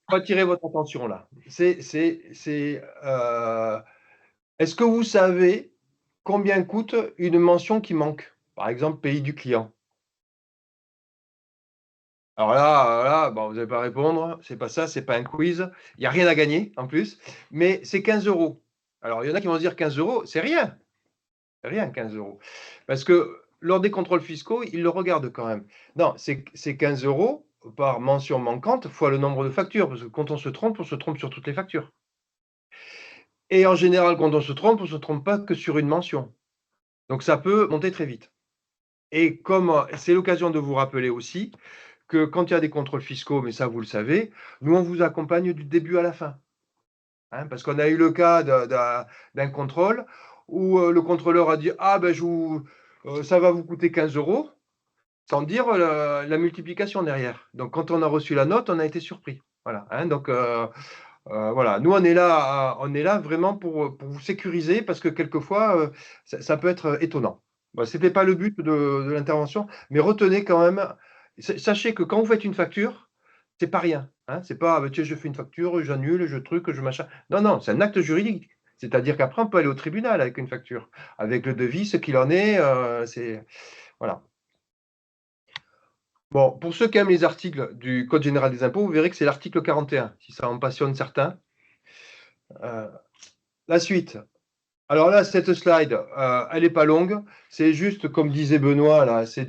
attirer votre attention là. Est-ce que vous savez combien coûte une mention qui manque? Par exemple, pays du client. Alors là, bon, vous n'allez pas répondre, c'est pas ça, c'est pas un quiz. Il n'y a rien à gagner en plus, mais c'est 15 euros. Alors il y en a qui vont se dire 15 euros, c'est rien. C'est rien 15 euros. Parce que lors des contrôles fiscaux, ils le regardent quand même. Non, c'est 15 euros par mention manquante fois le nombre de factures. Parce que quand on se trompe sur toutes les factures. Et en général, quand on ne se trompe pas que sur une mention. Donc ça peut monter très vite. Et comme c'est l'occasion de vous rappeler aussi que quand il y a des contrôles fiscaux, mais ça vous le savez, nous on vous accompagne du début à la fin. Hein, parce qu'on a eu le cas d'un contrôle où le contrôleur a dit ah ben ça va vous coûter 15 euros, sans dire la multiplication derrière. Donc quand on a reçu la note, on a été surpris. Voilà. Hein, donc voilà, nous on est là vraiment pour vous sécuriser parce que quelquefois ça peut être étonnant. Bon, ce n'était pas le but de l'intervention, mais retenez quand même, sachez que quand vous faites une facture, c'est pas rien. Hein, c'est pas, ah, ben, tiens, je fais une facture, j'annule, je truc, je machin. Non, non, c'est un acte juridique. C'est-à-dire qu'après on peut aller au tribunal avec une facture, avec le devis, ce qu'il en est. Voilà. Bon, pour ceux qui aiment les articles du Code général des impôts, vous verrez que c'est l'article 41, si ça en passionne certains. La suite. Alors là, cette slide, elle n'est pas longue. C'est juste, comme disait Benoît, là, c'est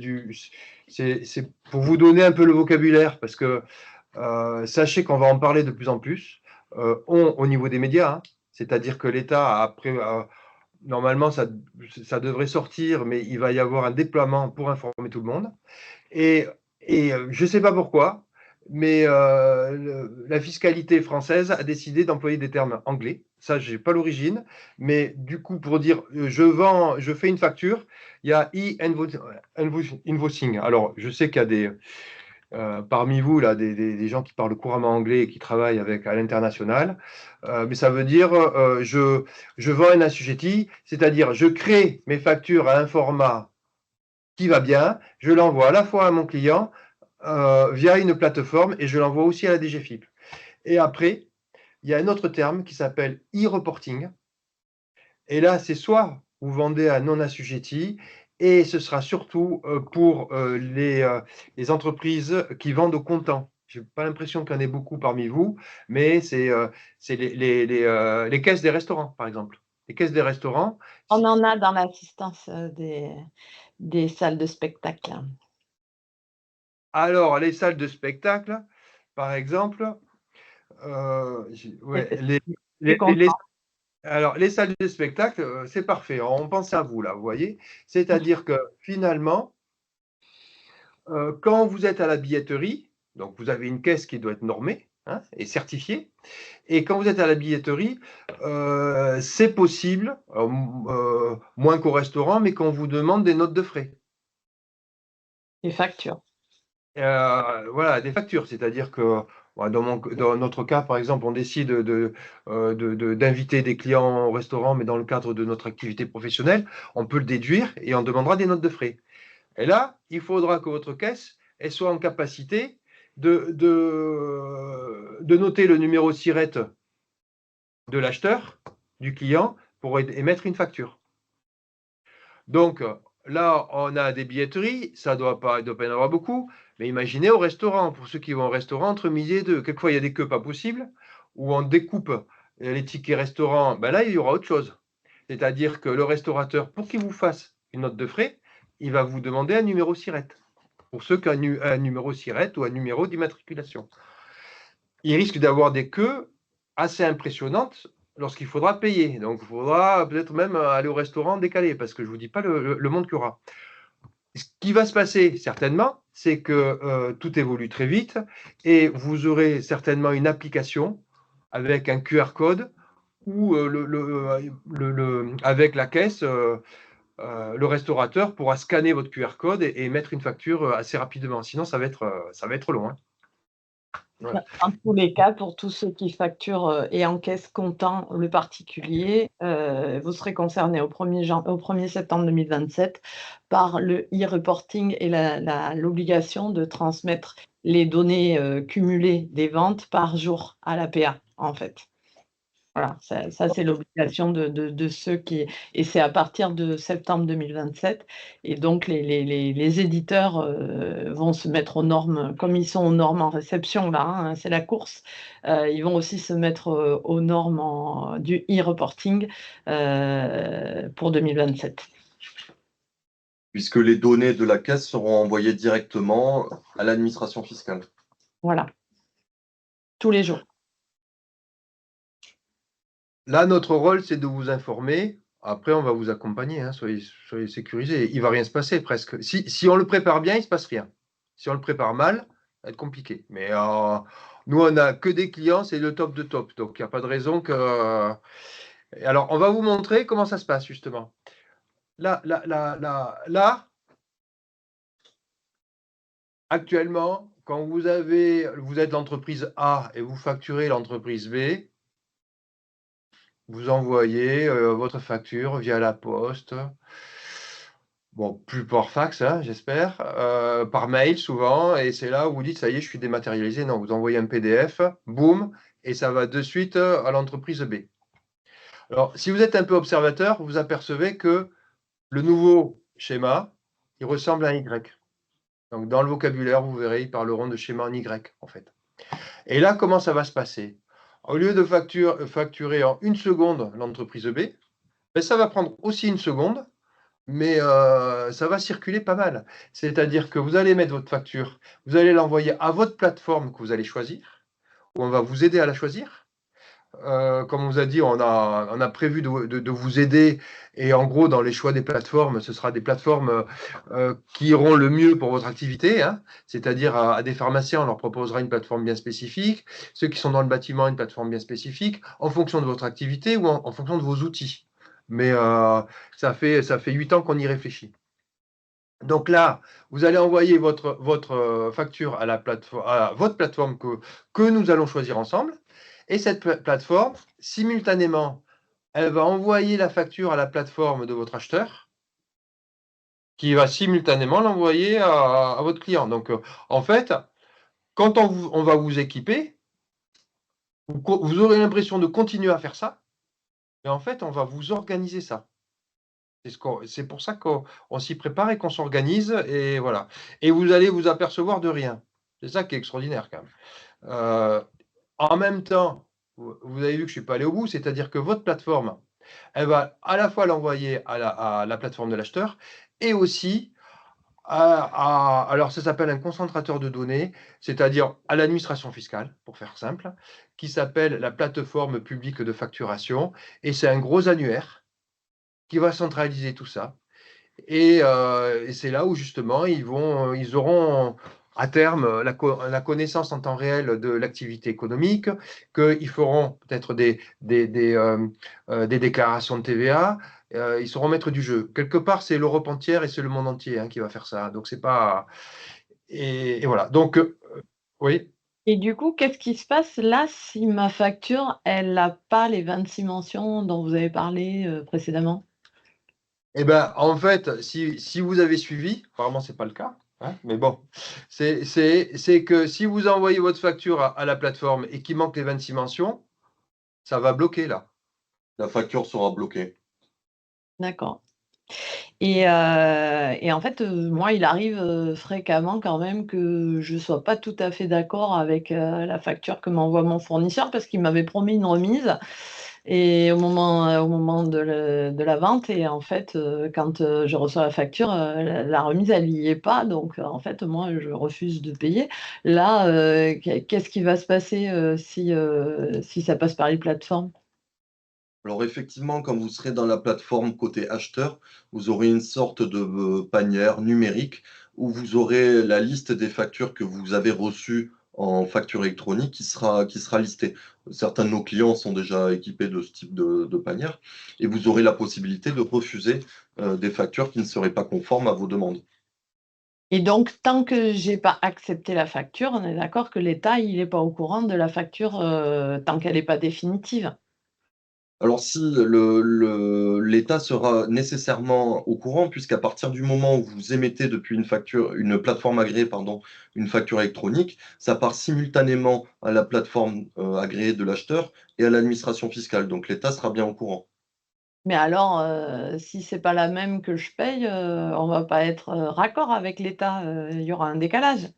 pour vous donner un peu le vocabulaire, parce que sachez qu'on va en parler de plus en plus. Au niveau des médias, hein, c'est-à-dire que l'État, après, normalement, ça devrait sortir, mais il va y avoir un déploiement pour informer tout le monde. Et, je ne sais pas pourquoi, mais la fiscalité française a décidé d'employer des termes anglais. Ça, je n'ai pas l'origine, mais du coup, pour dire je fais une facture, il y a e-invoicing. Alors, je sais qu'il y a parmi vous là, des gens qui parlent couramment anglais et qui travaillent à l'international, mais ça veut dire je vends un assujetti, c'est-à-dire je crée mes factures à un format qui va bien, je l'envoie à la fois à mon client via une plateforme et je l'envoie aussi à la DGFiP. Et après, il y a un autre terme qui s'appelle e-reporting. Et là, c'est soit vous vendez à non assujetti, et ce sera surtout pour les entreprises qui vendent au comptant. Je n'ai pas l'impression qu'il y en ait beaucoup parmi vous, mais c'est les caisses des restaurants, par exemple. Les caisses des restaurants. On en a dans l'assistance des salles de spectacle. Alors, les salles de spectacle, par exemple, ouais, alors, les salles de spectacle, c'est parfait. On pense à vous, là, vous voyez. C'est-à-dire que finalement, quand vous êtes à la billetterie, donc vous avez une caisse qui doit être normée, hein, et certifiée, et quand vous êtes à la billetterie, c'est possible, moins qu'au restaurant, mais qu'on vous demande des notes de frais. Des factures. Voilà, des factures, c'est-à-dire que dans notre cas, par exemple, on décide d'inviter des clients au restaurant, mais dans le cadre de notre activité professionnelle, on peut le déduire et on demandera des notes de frais. Et là, il faudra que votre caisse elle soit en capacité de noter le numéro SIRET de l'acheteur, du client, pour émettre une facture. Donc, là, on a des billetteries, ça doit pas y en avoir beaucoup, mais imaginez au restaurant, pour ceux qui vont au restaurant, entre midi et deux. Quelquefois, il y a des queues pas possibles, où on découpe les tickets restaurant. Ben là, il y aura autre chose. C'est-à-dire que le restaurateur, pour qu'il vous fasse une note de frais, il va vous demander un numéro SIRET. Pour ceux qui ont un numéro SIRET ou un numéro d'immatriculation. Il risque d'avoir des queues assez impressionnantes lorsqu'il faudra payer. Donc, il faudra peut-être même aller au restaurant décalé, parce que je ne vous dis pas le monde qu'il y aura. Ce qui va se passer certainement, c'est que tout évolue très vite et vous aurez certainement une application avec un QR code ou avec la caisse, le restaurateur pourra scanner votre QR code et mettre une facture assez rapidement. Sinon, ça va être long. Hein. Voilà. Dans tous les cas, pour tous ceux qui facturent et encaissent comptant le particulier, vous serez concernés au 1er septembre 2027 par le e-reporting et l'obligation de transmettre les données cumulées des ventes par jour à l'APA, en fait. Voilà, ça c'est l'obligation de ceux qui… Et c'est à partir de septembre 2027. Et donc, les éditeurs vont se mettre aux normes, comme ils sont aux normes en réception, là, hein, c'est la course. Ils vont aussi se mettre aux normes du e-reporting pour 2027. Puisque les données de la caisse seront envoyées directement à l'administration fiscale. Voilà, tous les jours. Là, notre rôle, c'est de vous informer. Après, on va vous accompagner, hein, soyez sécurisés. Il ne va rien se passer presque. Si on le prépare bien, il ne se passe rien. Si on le prépare mal, ça va être compliqué. Mais nous, on n'a que des clients, c'est le top de top. Donc, il n'y a pas de raison que… Alors, on va vous montrer comment ça se passe, justement. Là, actuellement, quand vous êtes l'entreprise A et vous facturez l'entreprise B, vous envoyez votre facture via la poste. Bon, plus par fax, hein, j'espère, par mail souvent, et c'est là où vous dites, ça y est, je suis dématérialisé. Non, vous envoyez un PDF, boum, et ça va de suite à l'entreprise B. Alors, si vous êtes un peu observateur, vous apercevez que le nouveau schéma, il ressemble à un Y. Donc, dans le vocabulaire, vous verrez, ils parleront de schéma en Y, en fait. Et là, comment ça va se passer? Au lieu de facturer en 1 seconde l'entreprise B, ben, ça va prendre aussi 1 seconde, mais ça va circuler pas mal. C'est-à-dire que vous allez mettre votre facture, vous allez l'envoyer à votre plateforme que vous allez choisir, où on va vous aider à la choisir. Comme on vous a dit, on a prévu de vous aider. Et en gros, dans les choix des plateformes, ce sera des plateformes qui iront le mieux pour votre activité. Hein. C'est-à-dire à des pharmaciens, on leur proposera une plateforme bien spécifique. Ceux qui sont dans le bâtiment, une plateforme bien spécifique, en fonction de votre activité ou en fonction de vos outils. Mais ça fait 8 ans qu'on y réfléchit. Donc là, vous allez envoyer votre facture à votre plateforme que nous allons choisir ensemble. Et cette plateforme, simultanément, elle va envoyer la facture à la plateforme de votre acheteur, qui va simultanément l'envoyer à votre client. Donc, en fait, quand on va vous équiper, vous aurez l'impression de continuer à faire ça, mais en fait, on va vous organiser ça. C'est pour ça qu'on s'y prépare et qu'on s'organise, et voilà. Et vous allez vous apercevoir de rien. C'est ça qui est extraordinaire, quand même. En même temps, vous avez vu que je ne suis pas allé au bout, c'est-à-dire que votre plateforme, elle va à la fois l'envoyer à la plateforme de l'acheteur et aussi alors ça s'appelle un concentrateur de données, c'est-à-dire à l'administration fiscale, pour faire simple, qui s'appelle la plateforme publique de facturation, et c'est un gros annuaire qui va centraliser tout ça. Et c'est là où justement ils auront à terme la connaissance en temps réel de l'activité économique, qu'ils feront peut-être des déclarations de TVA, ils sauront maître du jeu. Quelque part, c'est l'Europe entière et c'est le monde entier qui va faire ça. Donc c'est pas… Et voilà. Donc oui. Et du coup, qu'est-ce qui se passe là si ma facture, elle n'a pas les 26 mentions dont vous avez parlé précédemment? Eh bien, en fait, si vous avez suivi, apparemment, ce n'est pas le cas, hein, mais bon, c'est que si vous envoyez votre facture à la plateforme et qu'il manque les 26 mentions, ça va bloquer là. La facture sera bloquée. D'accord. Et en fait, moi, il arrive, fréquemment quand même que je sois pas tout à fait d'accord avec, la facture que m'envoie mon fournisseur parce qu'il m'avait promis une remise et au moment de la vente et en fait, quand, je reçois la facture, la remise elle y est pas donc, en fait, moi, je refuse de payer. Là, qu'est-ce qui va se passer, si ça passe par les plateformes? Alors effectivement, quand vous serez dans la plateforme côté acheteur, vous aurez une sorte de panière numérique où vous aurez la liste des factures que vous avez reçues en facture électronique qui sera listée. Certains de nos clients sont déjà équipés de ce type de panière et vous aurez la possibilité de refuser des factures qui ne seraient pas conformes à vos demandes. Et donc tant que j'ai pas accepté la facture, on est d'accord que l'État, il est pas au courant de la facture, tant qu'elle est pas définitive? Alors si l'État sera nécessairement au courant, puisqu'à partir du moment où vous émettez depuis une plateforme agréée, pardon, une facture électronique, ça part simultanément à la plateforme, agréée de l'acheteur et à l'administration fiscale. Donc l'État sera bien au courant. Mais alors, si c'est pas la même que je paye, on va pas être, raccord avec l'État, il y aura un décalage.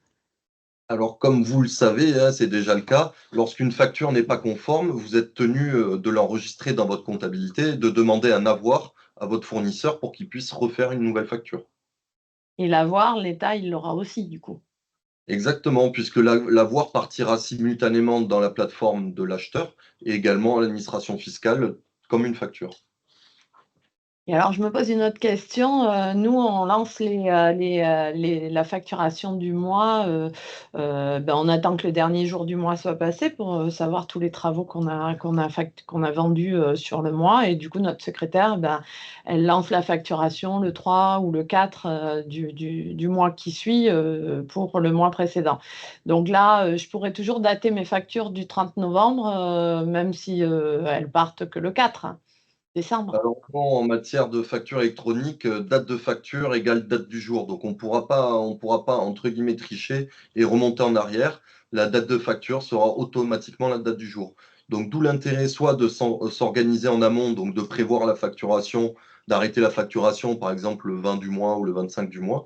Alors comme vous le savez, hein, c'est déjà le cas, lorsqu'une facture n'est pas conforme, vous êtes tenu, de l'enregistrer dans votre comptabilité, de demander un avoir à votre fournisseur pour qu'il puisse refaire une nouvelle facture. Et l'avoir, l'État, il l'aura aussi du coup. Exactement, puisque l'avoir partira simultanément dans la plateforme de l'acheteur et également à l'administration fiscale comme une facture. Et alors je me pose une autre question, nous on lance la facturation du mois, on attend que le dernier jour du mois soit passé pour, savoir tous les travaux qu'on a vendus, sur le mois et du coup notre secrétaire, elle lance la facturation le 3 ou le 4, du mois qui suit, pour le mois précédent. Donc là, je pourrais toujours dater mes factures du 30 novembre, même si, elles partent que le 4 décembre. Alors bon, en matière de facture électronique, date de facture égale date du jour. Donc on pourra pas entre guillemets «tricher» et remonter en arrière. La date de facture sera automatiquement la date du jour. Donc d'où l'intérêt soit de s'organiser en amont, donc de prévoir la facturation, d'arrêter la facturation par exemple le 20 du mois ou le 25 du mois,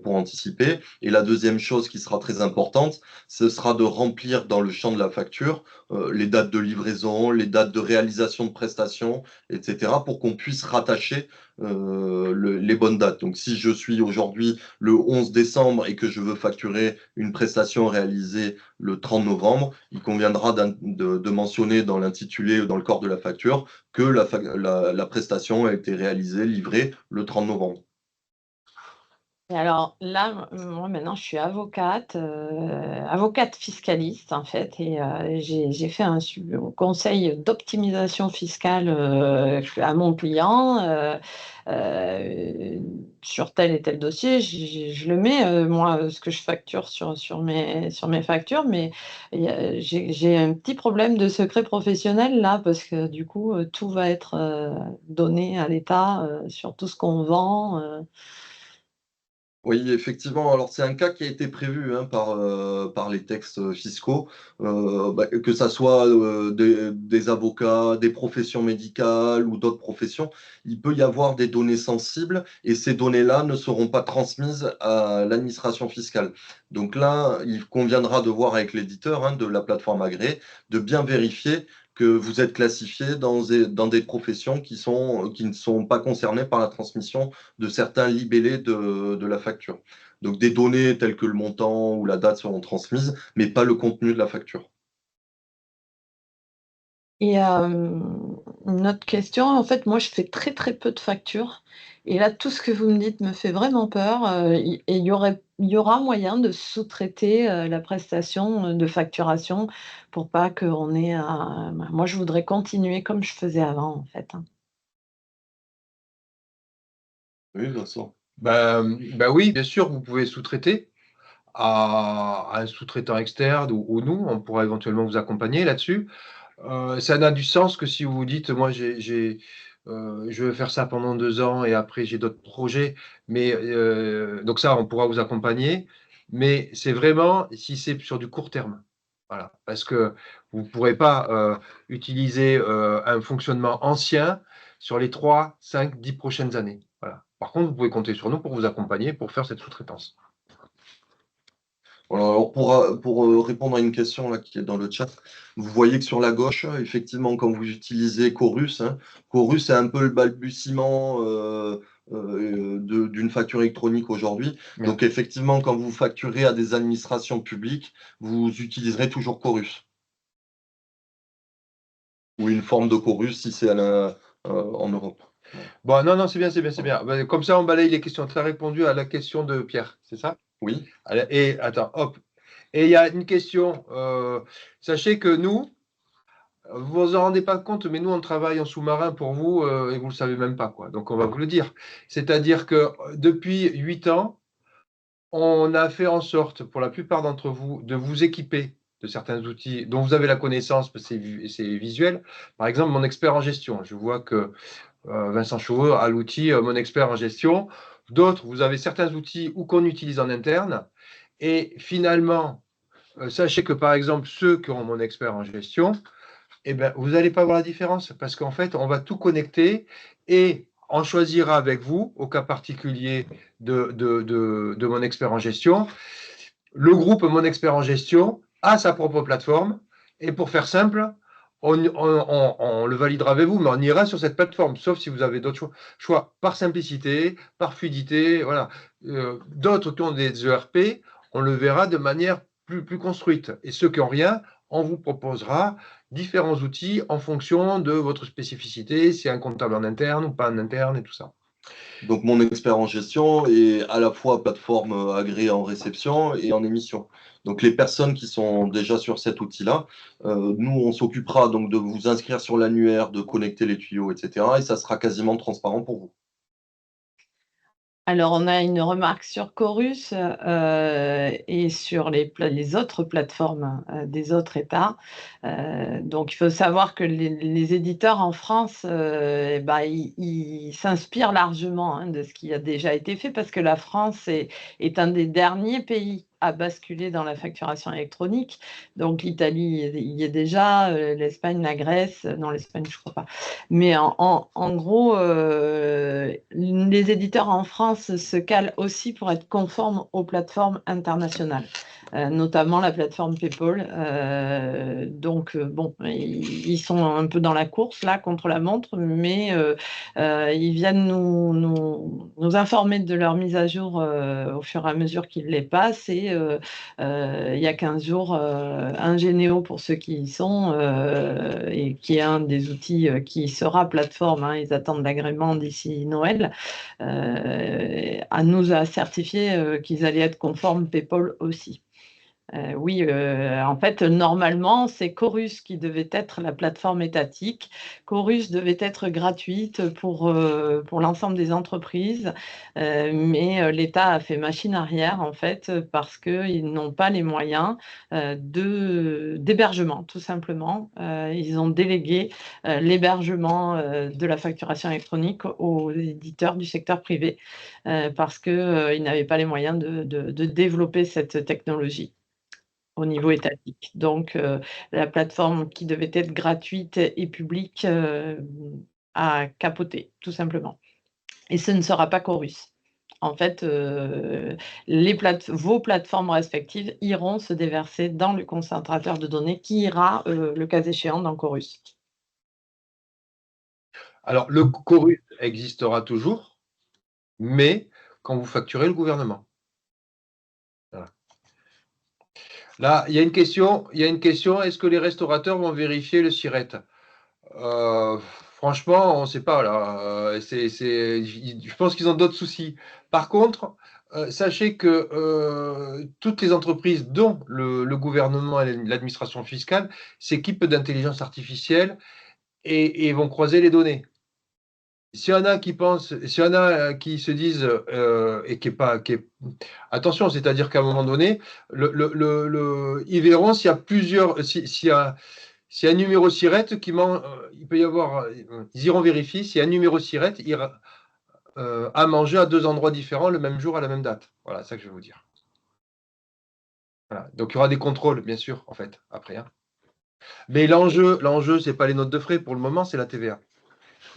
pour anticiper. Et la deuxième chose qui sera très importante, ce sera de remplir dans le champ de la facture, les dates de livraison, les dates de réalisation de prestations et cetera, pour qu'on puisse rattacher, les bonnes dates. Donc si je suis aujourd'hui le 11 décembre et que je veux facturer une prestation réalisée le 30 novembre, il conviendra de mentionner dans l'intitulé ou dans le corps de la facture que la prestation a été réalisée, livrée le 30 novembre. Et alors là, moi maintenant je suis avocate, avocate fiscaliste en fait et j'ai fait un conseil d'optimisation fiscale, à mon client, sur tel et tel dossier. Je le mets, moi, ce que je facture sur mes factures, mais j'ai un petit problème de secret professionnel là parce que du coup, tout va être, donné à l'État, sur tout ce qu'on vend, Oui, effectivement, alors c'est un cas qui a été prévu, hein, par les textes, fiscaux, que ça soit, des avocats, des professions médicales ou d'autres professions. Il peut y avoir des données sensibles et ces données-là ne seront pas transmises à l'administration fiscale. Donc là, il conviendra de voir avec l'éditeur, hein, de la plateforme agréée, de bien vérifier que vous êtes classifié dans des professions qui ne sont pas concernées par la transmission de certains libellés de la facture. Donc des données telles que le montant ou la date seront transmises, mais pas le contenu de la facture. et une autre question, en fait, moi je fais très, très peu de factures et là, tout ce que vous me dites me fait vraiment peur, et il y aura moyen de sous-traiter, la prestation, de facturation pour pas qu'on ait à moi je voudrais continuer comme je faisais avant, en fait, hein. Oui, Vincent. Oui, bien sûr, vous pouvez sous-traiter à un sous-traitant externe ou nous, on pourra éventuellement vous accompagner là-dessus. Ça n'a du sens que si vous vous dites: «Moi, je veux faire ça pendant 2 ans et après j'ai d'autres projets», mais donc ça, on pourra vous accompagner, mais c'est vraiment si c'est sur du court terme. Voilà, parce que vous ne pourrez pas, utiliser, un fonctionnement ancien sur les 3, 5, 10 prochaines années. Voilà. Par contre, vous pouvez compter sur nous pour vous accompagner pour faire cette sous-traitance. Alors pour répondre à une question là qui est dans le chat, vous voyez que sur la gauche, effectivement, quand vous utilisez Chorus, hein, Chorus c'est un peu le balbutiement d'une facture électronique aujourd'hui. Ouais. Donc effectivement, quand vous facturez à des administrations publiques, vous utiliserez toujours Chorus. Ou une forme de Chorus si c'est en Europe. Bon, non, c'est bien, c'est bien, c'est bien. Ben, comme ça, on balaye les questions. Tu as répondu à la question de Pierre, c'est ça? Oui. Et attends, hop. Et il y a une question. Sachez que nous, vous vous en rendez pas compte, mais nous, on travaille en sous-marin pour vous et vous le savez même pas, quoi. Donc, on va vous le dire. C'est-à-dire que depuis 8 ans, on a fait en sorte, pour la plupart d'entre vous, de vous équiper de certains outils dont vous avez la connaissance, parce que c'est visuel. Par exemple, mon expert en gestion. Je vois que Vincent Chauveau a l'outil Mon expert en gestion. D'autres, vous avez certains outils ou qu'on utilise en interne. Et finalement, sachez que par exemple, ceux qui ont Mon expert en gestion, eh ben, vous n'allez pas voir la différence parce qu'en fait, on va tout connecter et on choisira avec vous, au cas particulier de Mon expert en gestion. Le groupe Mon expert en gestion a sa propre plateforme et pour faire simple, on le validera avec vous, mais on ira sur cette plateforme, sauf si vous avez d'autres choix par simplicité, par fluidité. Voilà. D'autres qui ont des ERP, on le verra de manière plus construite. Et ceux qui n'ont rien, on vous proposera différents outils en fonction de votre spécificité, si un comptable en interne ou pas en interne et tout ça. Donc mon expert en gestion est à la fois plateforme agréée en réception et en émission. Donc les personnes qui sont déjà sur cet outil-là, nous on s'occupera donc de vous inscrire sur l'annuaire, de connecter les tuyaux, etc. Et ça sera quasiment transparent pour vous. Alors, on a une remarque sur Chorus et sur les autres plateformes des autres États. Donc, il faut savoir que les éditeurs en France, ils s'inspirent largement de ce qui a déjà été fait parce que la France est un des derniers pays à basculer dans la facturation électronique. Donc, l'Italie y est déjà, l'Espagne, la Grèce, non, l'Espagne, je ne crois pas. Mais en gros, les éditeurs en France se calent aussi pour être conformes aux plateformes internationales, notamment la plateforme PayPal. Donc, bon, ils sont un peu dans la course, là, contre la montre, mais ils viennent nous informer de leur mise à jour au fur et à mesure qu'ils les passent. Et il y a 15 jours, Ingénéo, pour ceux qui y sont, et qui est un des outils qui sera plateforme, hein, ils attendent l'agrément d'ici Noël, nous a certifié qu'ils allaient être conformes PayPal aussi. Oui, en fait, normalement, c'est Chorus qui devait être la plateforme étatique. Chorus devait être gratuite pour l'ensemble des entreprises, mais l'État a fait machine arrière, en fait, parce qu'ils n'ont pas les moyens d'hébergement, tout simplement. Ils ont délégué l'hébergement de la facturation électronique aux éditeurs du secteur privé parce qu'ils n'avaient pas les moyens de développer cette technologie au niveau étatique. Donc, la plateforme qui devait être gratuite et publique a capoté, tout simplement. Et ce ne sera pas Chorus. En fait, vos plateformes respectives iront se déverser dans le concentrateur de données qui ira, le cas échéant, dans Chorus. Alors, le Chorus existera toujours, mais quand vous facturez le gouvernement. Voilà. Là, il y a une question, est-ce que les restaurateurs vont vérifier le SIRET? Franchement, on ne sait pas là. Je pense qu'ils ont d'autres soucis. Par contre, sachez que toutes les entreprises, dont le gouvernement et l'administration fiscale, s'équipent d'intelligence artificielle et vont croiser les données. S'il y en a qui pensent, s'il y en a qui se disent et attention, c'est-à-dire qu'à un moment donné, ils verront s'il y a plusieurs, s'il y a un numéro SIRET il peut y avoir, ils iront vérifier s'il y a un numéro SIRET à manger à 2 endroits différents le même jour à la même date. Voilà, c'est ça que je vais vous dire. Voilà. Donc il y aura des contrôles, bien sûr, en fait, après. Hein. Mais l'enjeu, c'est pas les notes de frais pour le moment, c'est la TVA.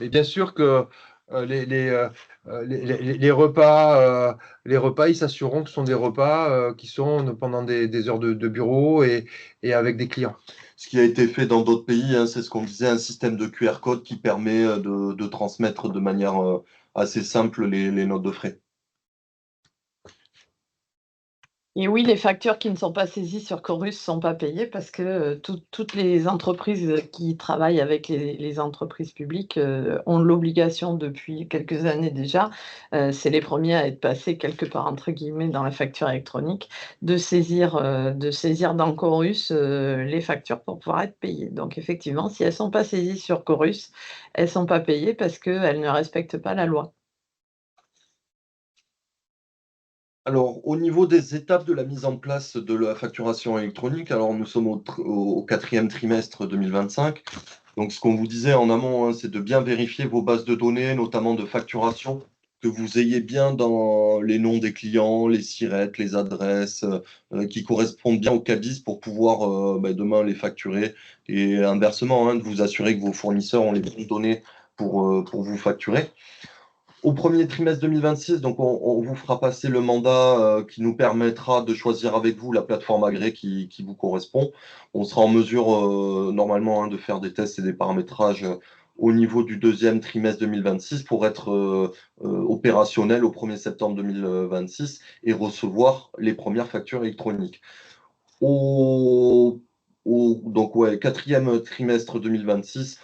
Mais bien sûr que les repas, ils s'assureront que ce sont des repas qui sont pendant des heures de bureau et avec des clients. Ce qui a été fait dans d'autres pays, hein, c'est ce qu'on disait, un système de QR code qui permet de transmettre de manière assez simple les notes de frais. Et oui, les factures qui ne sont pas saisies sur Chorus ne sont pas payées parce que toutes les entreprises qui travaillent avec les entreprises publiques ont l'obligation depuis quelques années déjà, c'est les premiers à être passés quelque part entre guillemets dans la facture électronique, de saisir dans Chorus les factures pour pouvoir être payées. Donc effectivement, si elles ne sont pas saisies sur Chorus, elles ne sont pas payées parce qu'elles ne respectent pas la loi. Alors, au niveau des étapes de la mise en place de la facturation électronique, alors nous sommes au quatrième trimestre 2025. Donc, ce qu'on vous disait en amont, hein, c'est de bien vérifier vos bases de données, notamment de facturation, que vous ayez bien dans les noms des clients, les SIRET, les adresses, qui correspondent bien au CABIS pour pouvoir demain les facturer. Et inversement, hein, de vous assurer que vos fournisseurs ont les bonnes données pour vous facturer. Au premier trimestre 2026, donc on vous fera passer le mandat qui nous permettra de choisir avec vous la plateforme agréée qui vous correspond. On sera en mesure normalement hein, de faire des tests et des paramétrages au niveau du deuxième trimestre 2026 pour être opérationnel au 1er septembre 2026 et recevoir les premières factures électroniques. Donc ouais, quatrième trimestre 2026,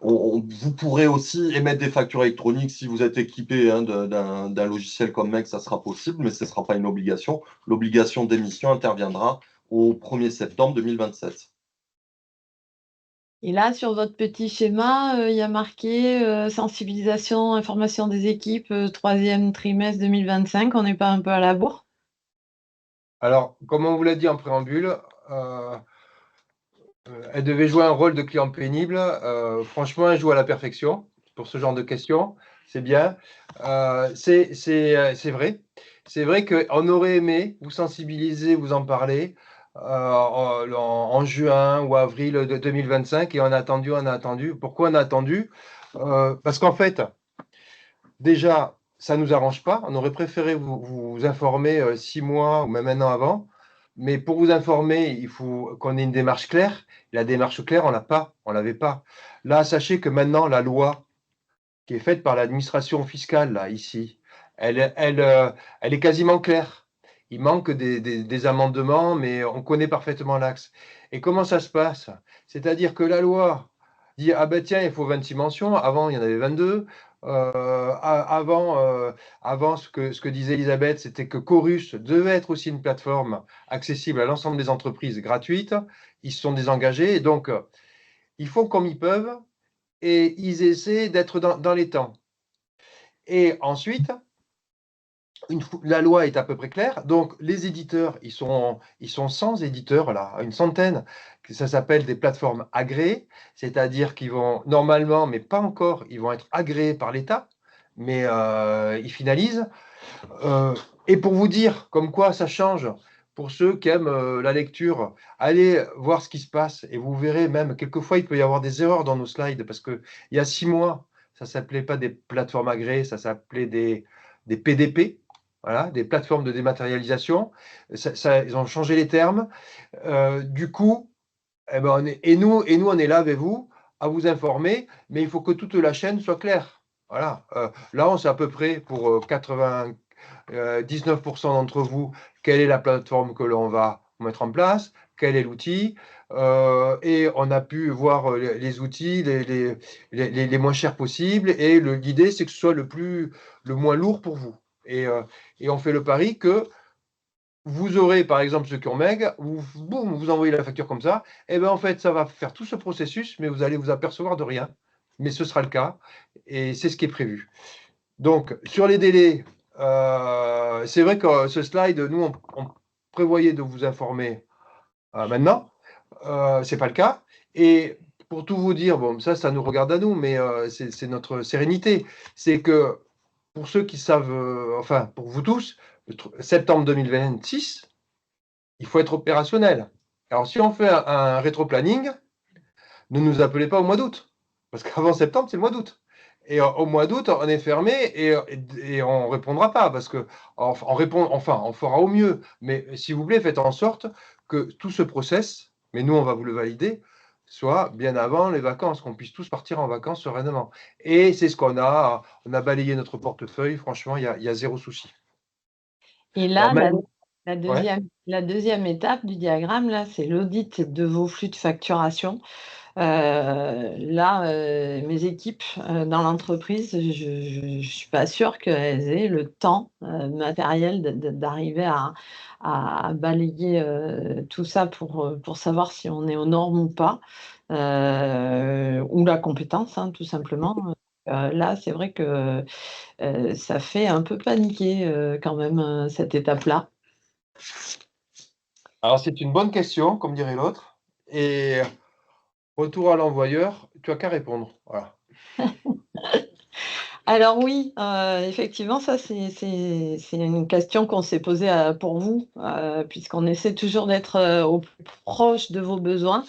vous pourrez aussi émettre des factures électroniques si vous êtes équipé hein, d'un logiciel comme MEC, ça sera possible, mais ce ne sera pas une obligation. L'obligation d'émission interviendra au 1er septembre 2027. Et là, sur votre petit schéma, il y a marqué sensibilisation, information des équipes, troisième trimestre 2025. On n'est pas un peu à la bourre? Alors, comme on vous l'a dit en préambule, elle devait jouer un rôle de client pénible. Franchement, elle joue à la perfection pour ce genre de questions. C'est bien. C'est vrai. C'est vrai qu'on aurait aimé vous sensibiliser, vous en parler en juin ou avril de 2025 et on a attendu, on a attendu. Pourquoi on a attendu? Parce qu'en fait, déjà, ça ne nous arrange pas. On aurait préféré vous informer 6 mois ou même un an avant. Mais pour vous informer, il faut qu'on ait une démarche claire. La démarche claire, on l'a pas, on l'avait pas. Là, sachez que maintenant, la loi qui est faite par l'administration fiscale, là, ici, elle est quasiment claire. Il manque des amendements, mais on connaît parfaitement l'axe. Et comment ça se passe? C'est-à-dire que la loi dit, ah ben tiens, il faut 26 mentions. Avant, il y en avait 22. Avant, ce que disait Elisabeth, c'était que Chorus devait être aussi une plateforme accessible à l'ensemble des entreprises gratuites. Ils se sont désengagés. Et donc, ils font comme ils peuvent et ils essaient d'être dans les temps. Et ensuite, la loi est à peu près claire. Donc, les éditeurs, ils sont 100 éditeurs, là, une centaine. Ça s'appelle des plateformes agréées, c'est-à-dire qu'ils vont, normalement, mais pas encore, ils vont être agréés par l'État, mais ils finalisent. Et pour vous dire comme quoi ça change, pour ceux qui aiment la lecture, allez voir ce qui se passe et vous verrez même, quelquefois, il peut y avoir des erreurs dans nos slides parce qu'il y a 6 mois, ça ne s'appelait pas des plateformes agréées, ça s'appelait des PDP. Voilà, des plateformes de dématérialisation. Ils ont changé les termes. Du coup, eh ben, nous, on est là avec vous à vous informer, mais il faut que toute la chaîne soit claire. Voilà. Là, on sait à peu près pour 99% d'entre vous quelle est la plateforme que l'on va mettre en place, quel est l'outil, et on a pu voir les outils les moins chers possibles, et l'idée, c'est que ce soit le moins lourd pour vous. Et on fait le pari que vous aurez, par exemple, ceux qui ont Meg, boum, vous envoyez la facture comme ça, et bien en fait, ça va faire tout ce processus, mais vous allez vous apercevoir de rien. Mais ce sera le cas, et c'est ce qui est prévu. Donc, sur les délais, c'est vrai que ce slide, nous, on prévoyait de vous informer maintenant. Ce n'est pas le cas. Et pour tout vous dire, bon, ça nous regarde à nous, mais c'est notre sérénité. C'est que pour ceux qui savent, enfin, pour vous tous, septembre 2026, il faut être opérationnel. Alors, si on fait un rétro-planning, ne nous appelez pas au mois d'août, parce qu'avant septembre, c'est le mois d'août. Et au mois d'août, on est fermé et on ne répondra pas parce que on fera au mieux. Mais si vous voulez, faites en sorte que tout ce process, mais nous, on va vous le valider, soit bien avant les vacances, qu'on puisse tous partir en vacances sereinement. Et c'est ce qu'on a. On a balayé notre portefeuille. Franchement, il y a zéro souci. Et Alors là, même, ouais. la deuxième étape du diagramme, là, c'est l'audit de vos flux de facturation. Là, mes équipes dans l'entreprise, je ne suis pas sûre qu'elles aient le temps matériel d'arriver à balayer tout ça pour savoir si on est aux normes ou pas, ou la compétence, hein, tout simplement. Là, c'est vrai que ça fait un peu paniquer quand même cette étape-là. Alors, c'est une bonne question, comme dirait l'autre. Et retour à l'envoyeur, tu as qu'à répondre. Voilà. Alors oui, effectivement, ça c'est une question qu'on s'est posée pour vous, puisqu'on essaie toujours d'être au plus proche de vos besoins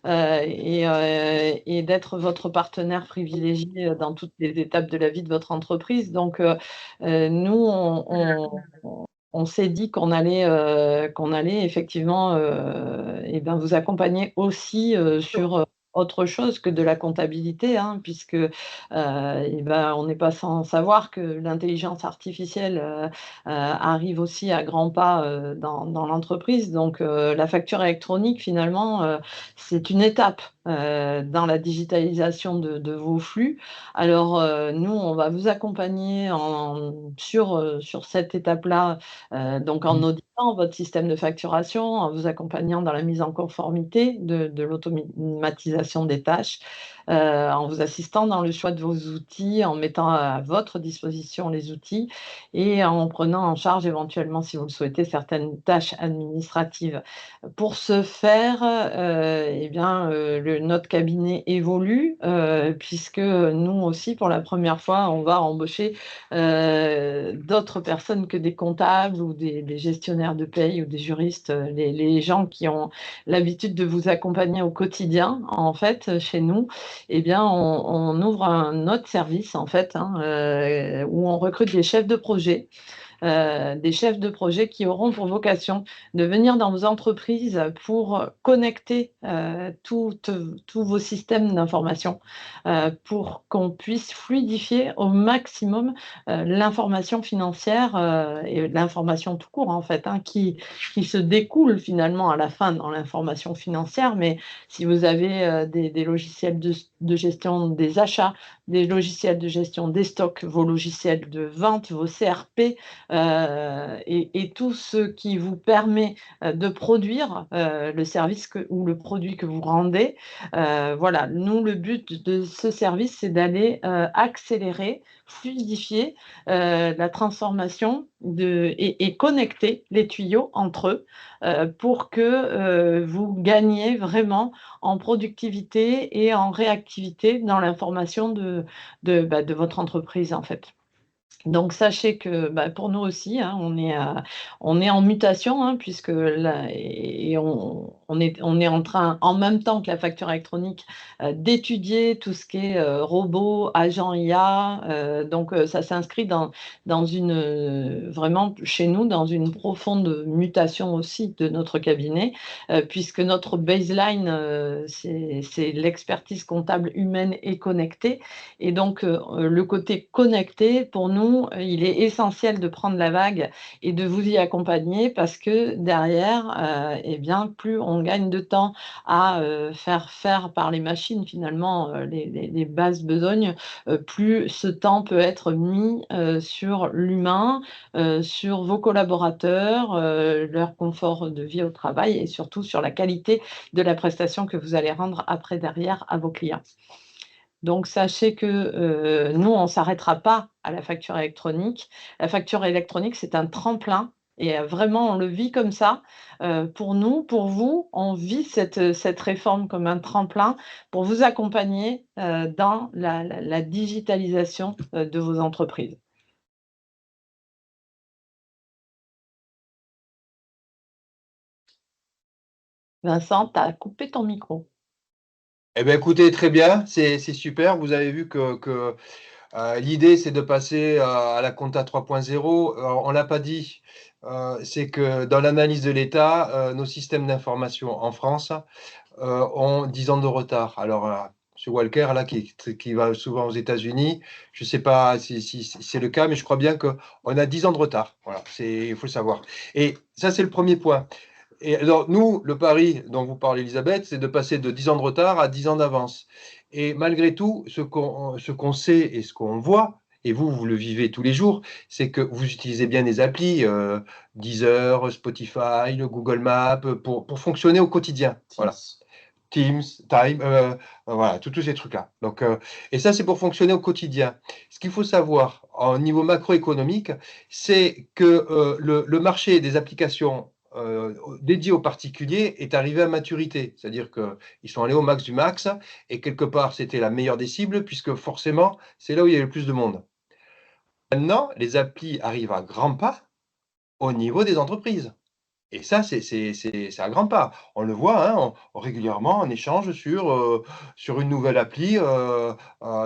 et d'être votre partenaire privilégié dans toutes les étapes de la vie de votre entreprise. Donc nous, on s'est dit qu'on allait effectivement eh ben, vous accompagner aussi sur autre chose que de la comptabilité, hein, puisque eh ben, on n'est pas sans savoir que l'intelligence artificielle arrive aussi à grands pas dans l'entreprise. Donc la facture électronique, finalement, c'est une étape dans la digitalisation de vos flux. Alors nous, on va vous accompagner sur cette étape-là, donc en auditant votre système de facturation, en vous accompagnant dans la mise en conformité de l'automatisation des tâches, en vous assistant dans le choix de vos outils, en mettant à votre disposition les outils et en prenant en charge éventuellement, si vous le souhaitez, certaines tâches administratives. Pour ce faire, eh bien, notre cabinet évolue, puisque nous aussi, pour la première fois, on va embaucher d'autres personnes que des comptables ou des gestionnaires de paye ou des juristes, les gens qui ont l'habitude de vous accompagner au quotidien, en fait, chez nous, eh bien, on ouvre un autre service, en fait, hein, où on recrute des chefs de projet qui auront pour vocation de venir dans vos entreprises pour connecter tous vos systèmes d'information pour qu'on puisse fluidifier au maximum l'information financière et l'information tout court en fait, hein, qui se découle finalement à la fin dans l'information financière. Mais si vous avez des logiciels de gestion des achats, des logiciels de gestion des stocks, vos logiciels de vente, vos CRP, et tout ce qui vous permet de produire le service ou le produit que vous rendez. Voilà, nous, le but de ce service, c'est d'aller accélérer, fluidifier la transformation et connecter les tuyaux entre eux pour que vous gagniez vraiment en productivité et en réactivité dans l'information de votre entreprise, en fait. Donc sachez que pour nous aussi, hein, on est en mutation, hein, puisque là, et on est en train, en même temps que la facture électronique, d'étudier tout ce qui est robots, agents IA. Donc ça s'inscrit dans une vraiment chez nous dans une profonde mutation aussi de notre cabinet, puisque notre baseline, c'est l'expertise comptable humaine et connectée. Et donc le côté connecté, pour nous, il est essentiel de prendre la vague et de vous y accompagner parce que derrière, eh bien, plus on gagne de temps à faire faire par les machines finalement les basses besognes, plus ce temps peut être mis sur l'humain, sur vos collaborateurs, leur confort de vie au travail et surtout sur la qualité de la prestation que vous allez rendre après derrière à vos clients. Donc sachez que nous, on ne s'arrêtera pas à la facture électronique. La facture électronique, c'est un tremplin et vraiment, on le vit comme ça. Pour nous, pour vous, on vit cette réforme comme un tremplin pour vous accompagner dans la digitalisation de vos entreprises. Vincent, tu as coupé ton micro. Eh bien, écoutez, très bien, c'est super. Vous avez vu que L'idée, c'est de passer à la compta 3.0. On ne l'a pas dit, c'est que dans l'analyse de l'État, nos systèmes d'information en France ont 10 ans de retard. Alors, M. Walker, là, qui va souvent aux États-Unis, je ne sais pas si c'est le cas, mais je crois bien qu'on a 10 ans de retard. Voilà, il faut le savoir. Et ça, c'est le premier point. Et alors, nous, le pari dont vous parlez, Elisabeth, c'est de passer de 10 ans de retard à 10 ans d'avance. Et malgré tout, ce qu'on sait et ce qu'on voit, et vous le vivez tous les jours, c'est que vous utilisez bien les applis, Deezer, Spotify, le Google Maps, pour fonctionner au quotidien. Voilà. Teams, Time, voilà, tous ces trucs-là. Donc, et ça, c'est pour fonctionner au quotidien. Ce qu'il faut savoir au niveau macroéconomique, c'est que le marché des applications dédiées aux particuliers est arrivé à maturité. C'est-à-dire qu'ils sont allés au max du max, et quelque part, c'était la meilleure des cibles, puisque forcément, c'est là où il y a le plus de monde. Maintenant, les applis arrivent à grands pas au niveau des entreprises. Et ça, c'est à grands pas. On le voit, hein, régulièrement, on échange sur une nouvelle appli,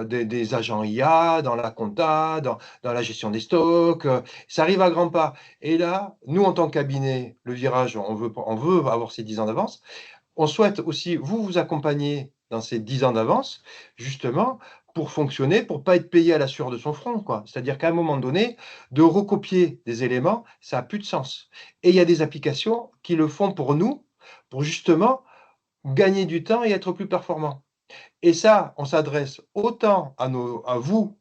des agents IA, dans la compta, dans la gestion des stocks. Ça arrive à grands pas. Et là, nous, en tant que cabinet, le virage, on veut avoir ces 10 ans d'avance. On souhaite aussi vous accompagner dans ces 10 ans d'avance, justement, pour fonctionner, pour pas être payé à la sueur de son front, quoi. C'est-à-dire qu'à un moment donné, de recopier des éléments, ça a plus de sens. Et il y a des applications qui le font pour nous, pour justement gagner du temps et être plus performants. Et ça, on s'adresse autant à vous,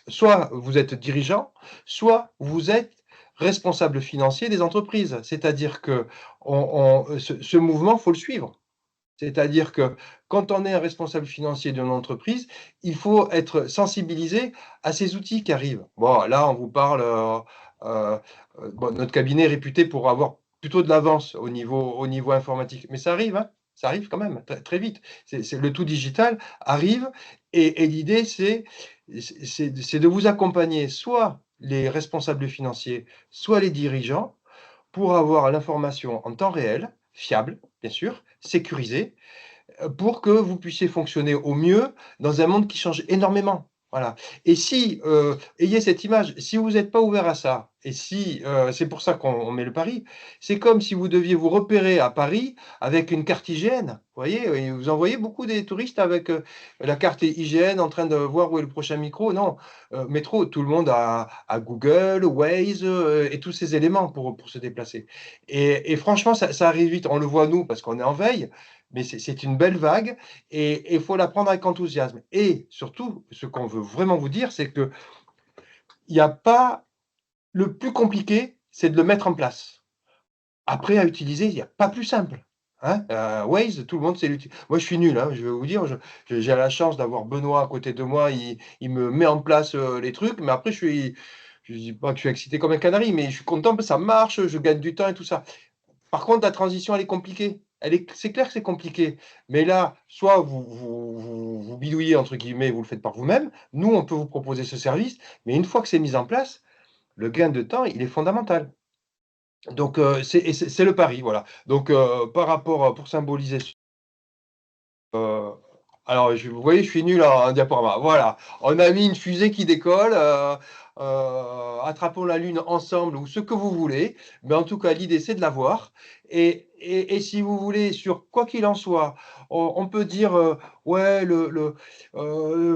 soit vous êtes dirigeant, soit vous êtes responsable financier des entreprises. C'est-à-dire que ce mouvement, faut le suivre. C'est-à-dire que quand on est un responsable financier d'une entreprise, il faut être sensibilisé à ces outils qui arrivent. Bon, là, on vous parle, bon, notre cabinet est réputé pour avoir plutôt de l'avance au niveau informatique, mais ça arrive, hein, ça arrive quand même très, très vite. Le tout digital arrive, et l'idée, c'est de vous accompagner, soit les responsables financiers, soit les dirigeants, pour avoir l'information en temps réel, fiable, bien sûr, sécurisée, pour que vous puissiez fonctionner au mieux dans un monde qui change énormément. Voilà. Et si, ayez cette image, si vous n'êtes pas ouvert à ça, et si, c'est pour ça qu'on met le pari, c'est comme si vous deviez vous repérer à Paris avec une carte IGN. Vous voyez, et vous envoyez beaucoup des touristes avec la carte IGN en train de voir où est le prochain métro. Métro, tout le monde a Google, Waze et tous ces éléments pour se déplacer. Et franchement, ça arrive vite. On le voit nous parce qu'on est en veille, mais c'est une belle vague, et il faut la prendre avec enthousiasme. Et surtout, ce qu'on veut vraiment vous dire, c'est que il n'y a pas le plus compliqué, c'est de le mettre en place. Après, à utiliser, il n'y a pas plus simple. Hein, Waze, tout le monde sait l'utiliser. Moi, je suis nul, hein, je vais vous dire. J'ai la chance d'avoir Benoît à côté de moi. Il me met en place les trucs, mais après, je ne dis pas que je suis excité comme un canari, mais je suis content parce que ça marche, je gagne du temps et tout ça. Par contre, la transition, elle est compliquée. C'est clair que c'est compliqué. Mais là, soit vous bidouillez, entre guillemets, vous le faites par vous-même. Nous, on peut vous proposer ce service. Mais une fois que c'est mis en place, le gain de temps, il est fondamental. Donc, c'est le pari, voilà. Donc, par rapport, pour symboliser, alors, vous voyez, je suis nul en diaporama. Voilà, on a mis une fusée qui décolle. Attrapons la Lune ensemble, ou ce que vous voulez. Mais en tout cas, l'idée, c'est de la voir. Et si vous voulez, sur quoi qu'il en soit, on peut dire, ouais, le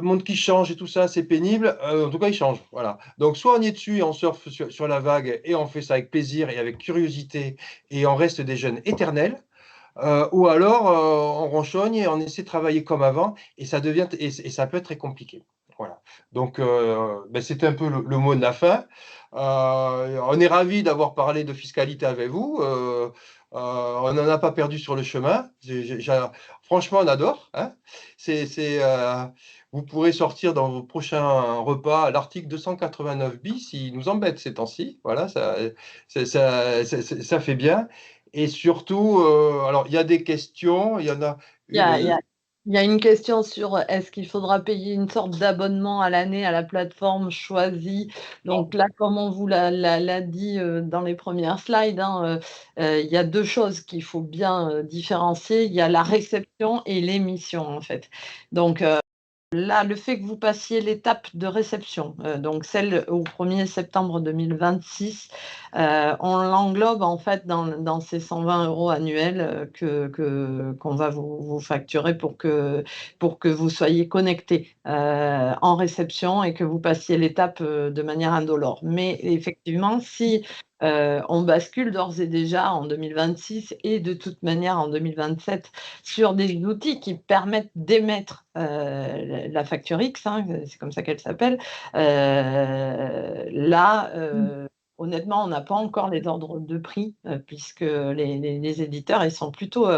monde qui change et tout ça, c'est pénible. En tout cas, il change. Voilà. Donc, soit on y est dessus et on surfe sur la vague, et on fait ça avec plaisir et avec curiosité, et on reste des jeunes éternels. Ou alors, on ronchogne et on essaie de travailler comme avant, et ça peut être très compliqué. Voilà. Donc, c'était un peu le mot de la fin. On est ravis d'avoir parlé de fiscalité avec vous. On n'en a pas perdu sur le chemin. Franchement, on adore, hein. Vous pourrez sortir dans vos prochains repas l'article 289 bis, il nous embête ces temps-ci. Voilà, ça fait bien. Et surtout, alors il y a des questions, il y en a Il y a, il y une. a- il y a une question sur est-ce qu'il faudra payer une sorte d'abonnement à l'année à la plateforme choisie. Donc là, comme on vous l'a dit dans les premières slides, hein, il y a deux choses qu'il faut bien différencier. Il y a la réception et l'émission, en fait. Donc, là, le fait que vous passiez l'étape de réception, donc celle au 1er septembre 2026, on l'englobe en fait dans ces 120 € annuels qu'on va vous facturer pour que vous soyez connecté en réception et que vous passiez l'étape de manière indolore. Mais effectivement, si on bascule d'ores et déjà en 2026 et de toute manière en 2027 sur des outils qui permettent d'émettre la facture X, hein, c'est comme ça qu'elle s'appelle. Là, honnêtement, on n'a pas encore les ordres de prix puisque les éditeurs ils sont plutôt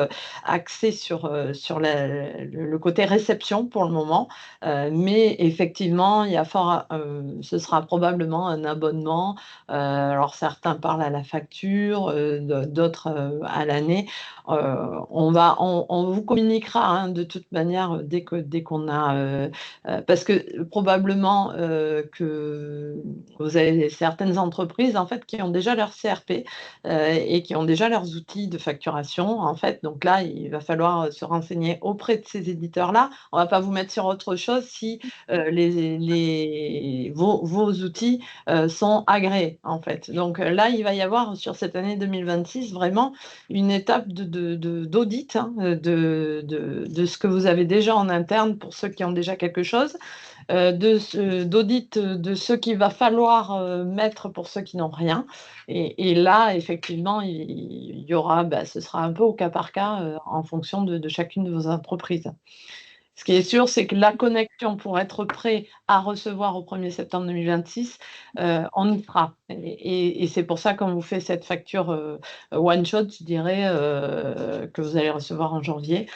axés sur le côté réception pour le moment. Mais effectivement, ce sera probablement un abonnement. Alors certains parlent à la facture, d'autres à l'année. On vous communiquera hein, de toute manière dès qu'on a parce que probablement que vous avez certaines entreprises en fait qui ont déjà leur CRP et qui ont déjà leurs outils de facturation en fait. Donc là, il va falloir se renseigner auprès de ces éditeurs-là. On va pas vous mettre sur autre chose si vos outils sont agréés en fait. Donc là, il va y avoir sur cette année 2026 vraiment une étape d'audit hein, de ce que vous avez déjà en interne pour ceux qui ont déjà quelque chose, d'audit de ce qu'il va falloir mettre pour ceux qui n'ont rien. Et là, effectivement, il y aura, ce sera un peu au cas par cas en fonction de chacune de vos entreprises. Ce qui est sûr, c'est que la connexion pour être prêt à recevoir au 1er septembre 2026, on y sera. Et c'est pour ça qu'on vous fait cette facture one shot, je dirais, que vous allez recevoir en janvier,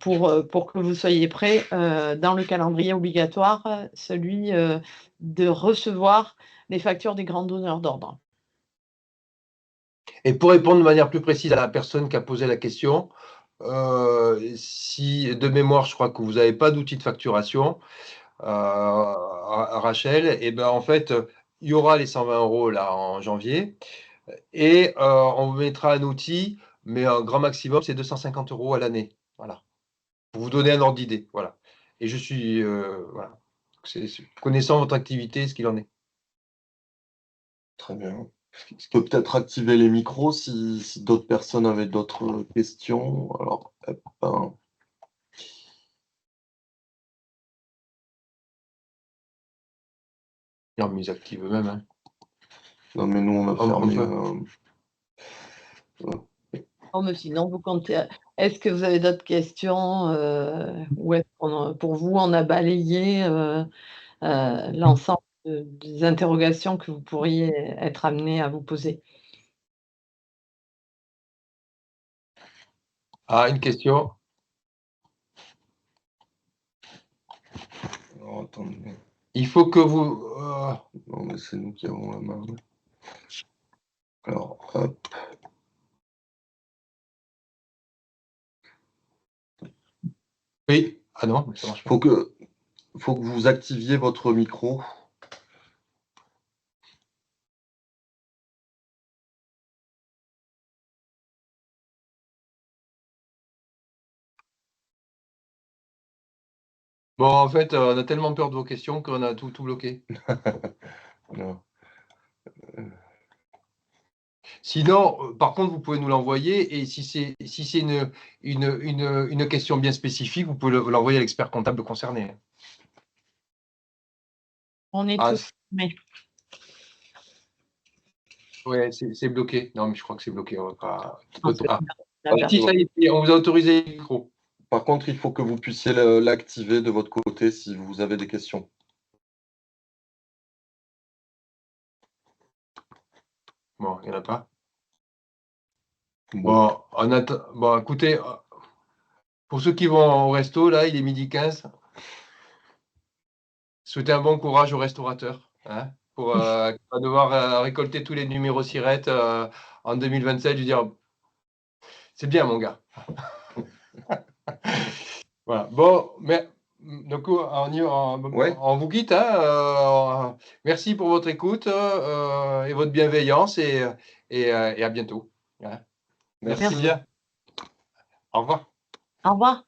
pour que vous soyez prêt dans le calendrier obligatoire, celui de recevoir les factures des grands donneurs d'ordre. Et pour répondre de manière plus précise à la personne qui a posé la question, si de mémoire, je crois que vous n'avez pas d'outil de facturation, Rachel, et ben en fait, il y aura les 120 € là en janvier, et on vous mettra un outil, mais un grand maximum, c'est 250 € à l'année. Voilà. Pour vous donner un ordre d'idée. Voilà. Et je suis voilà. Connaissant votre activité, ce qu'il en est. Très bien. Je peux peut-être activer les micros si d'autres personnes avaient d'autres questions. Alors, Non, mais ils activent eux-mêmes. Hein. Non, mais nous, on a fermé. Non, mais sinon, vous comptez. Est-ce que vous avez d'autres questions ou est-ce pour vous, on a balayé l'ensemble des interrogations que vous pourriez être amené à vous poser? Ah, une question. Alors, attendez. Il faut que vous. Non, mais c'est nous qui avons la main. Alors, hop. Oui. Ah non, ça marche pas. Faut que vous activiez votre micro. Bon, en fait, on a tellement peur de vos questions qu'on a tout bloqué. Non. Sinon, par contre, vous pouvez nous l'envoyer, et si c'est une question bien spécifique, vous pouvez l'envoyer à l'expert comptable concerné. On est tous fermés. Ouais, c'est bloqué. Non, mais je crois que c'est bloqué. On va pas. Ah, Si, ça y est, on vous a autorisé le micro. Par contre, il faut que vous puissiez l'activer de votre côté si vous avez des questions. Bon, il n'y en a pas. Bon, bon, écoutez, pour ceux qui vont au resto, là, il est 12h15. Souhaitez un bon courage aux restaurateurs, hein, pour pas devoir récolter tous les numéros SIRET en 2027. Je veux dire, c'est bien, mon gars. Voilà. Bon, mais donc on vous quitte. Hein, merci pour votre écoute et votre bienveillance, et à bientôt. Hein. Merci bien. Au revoir. Au revoir.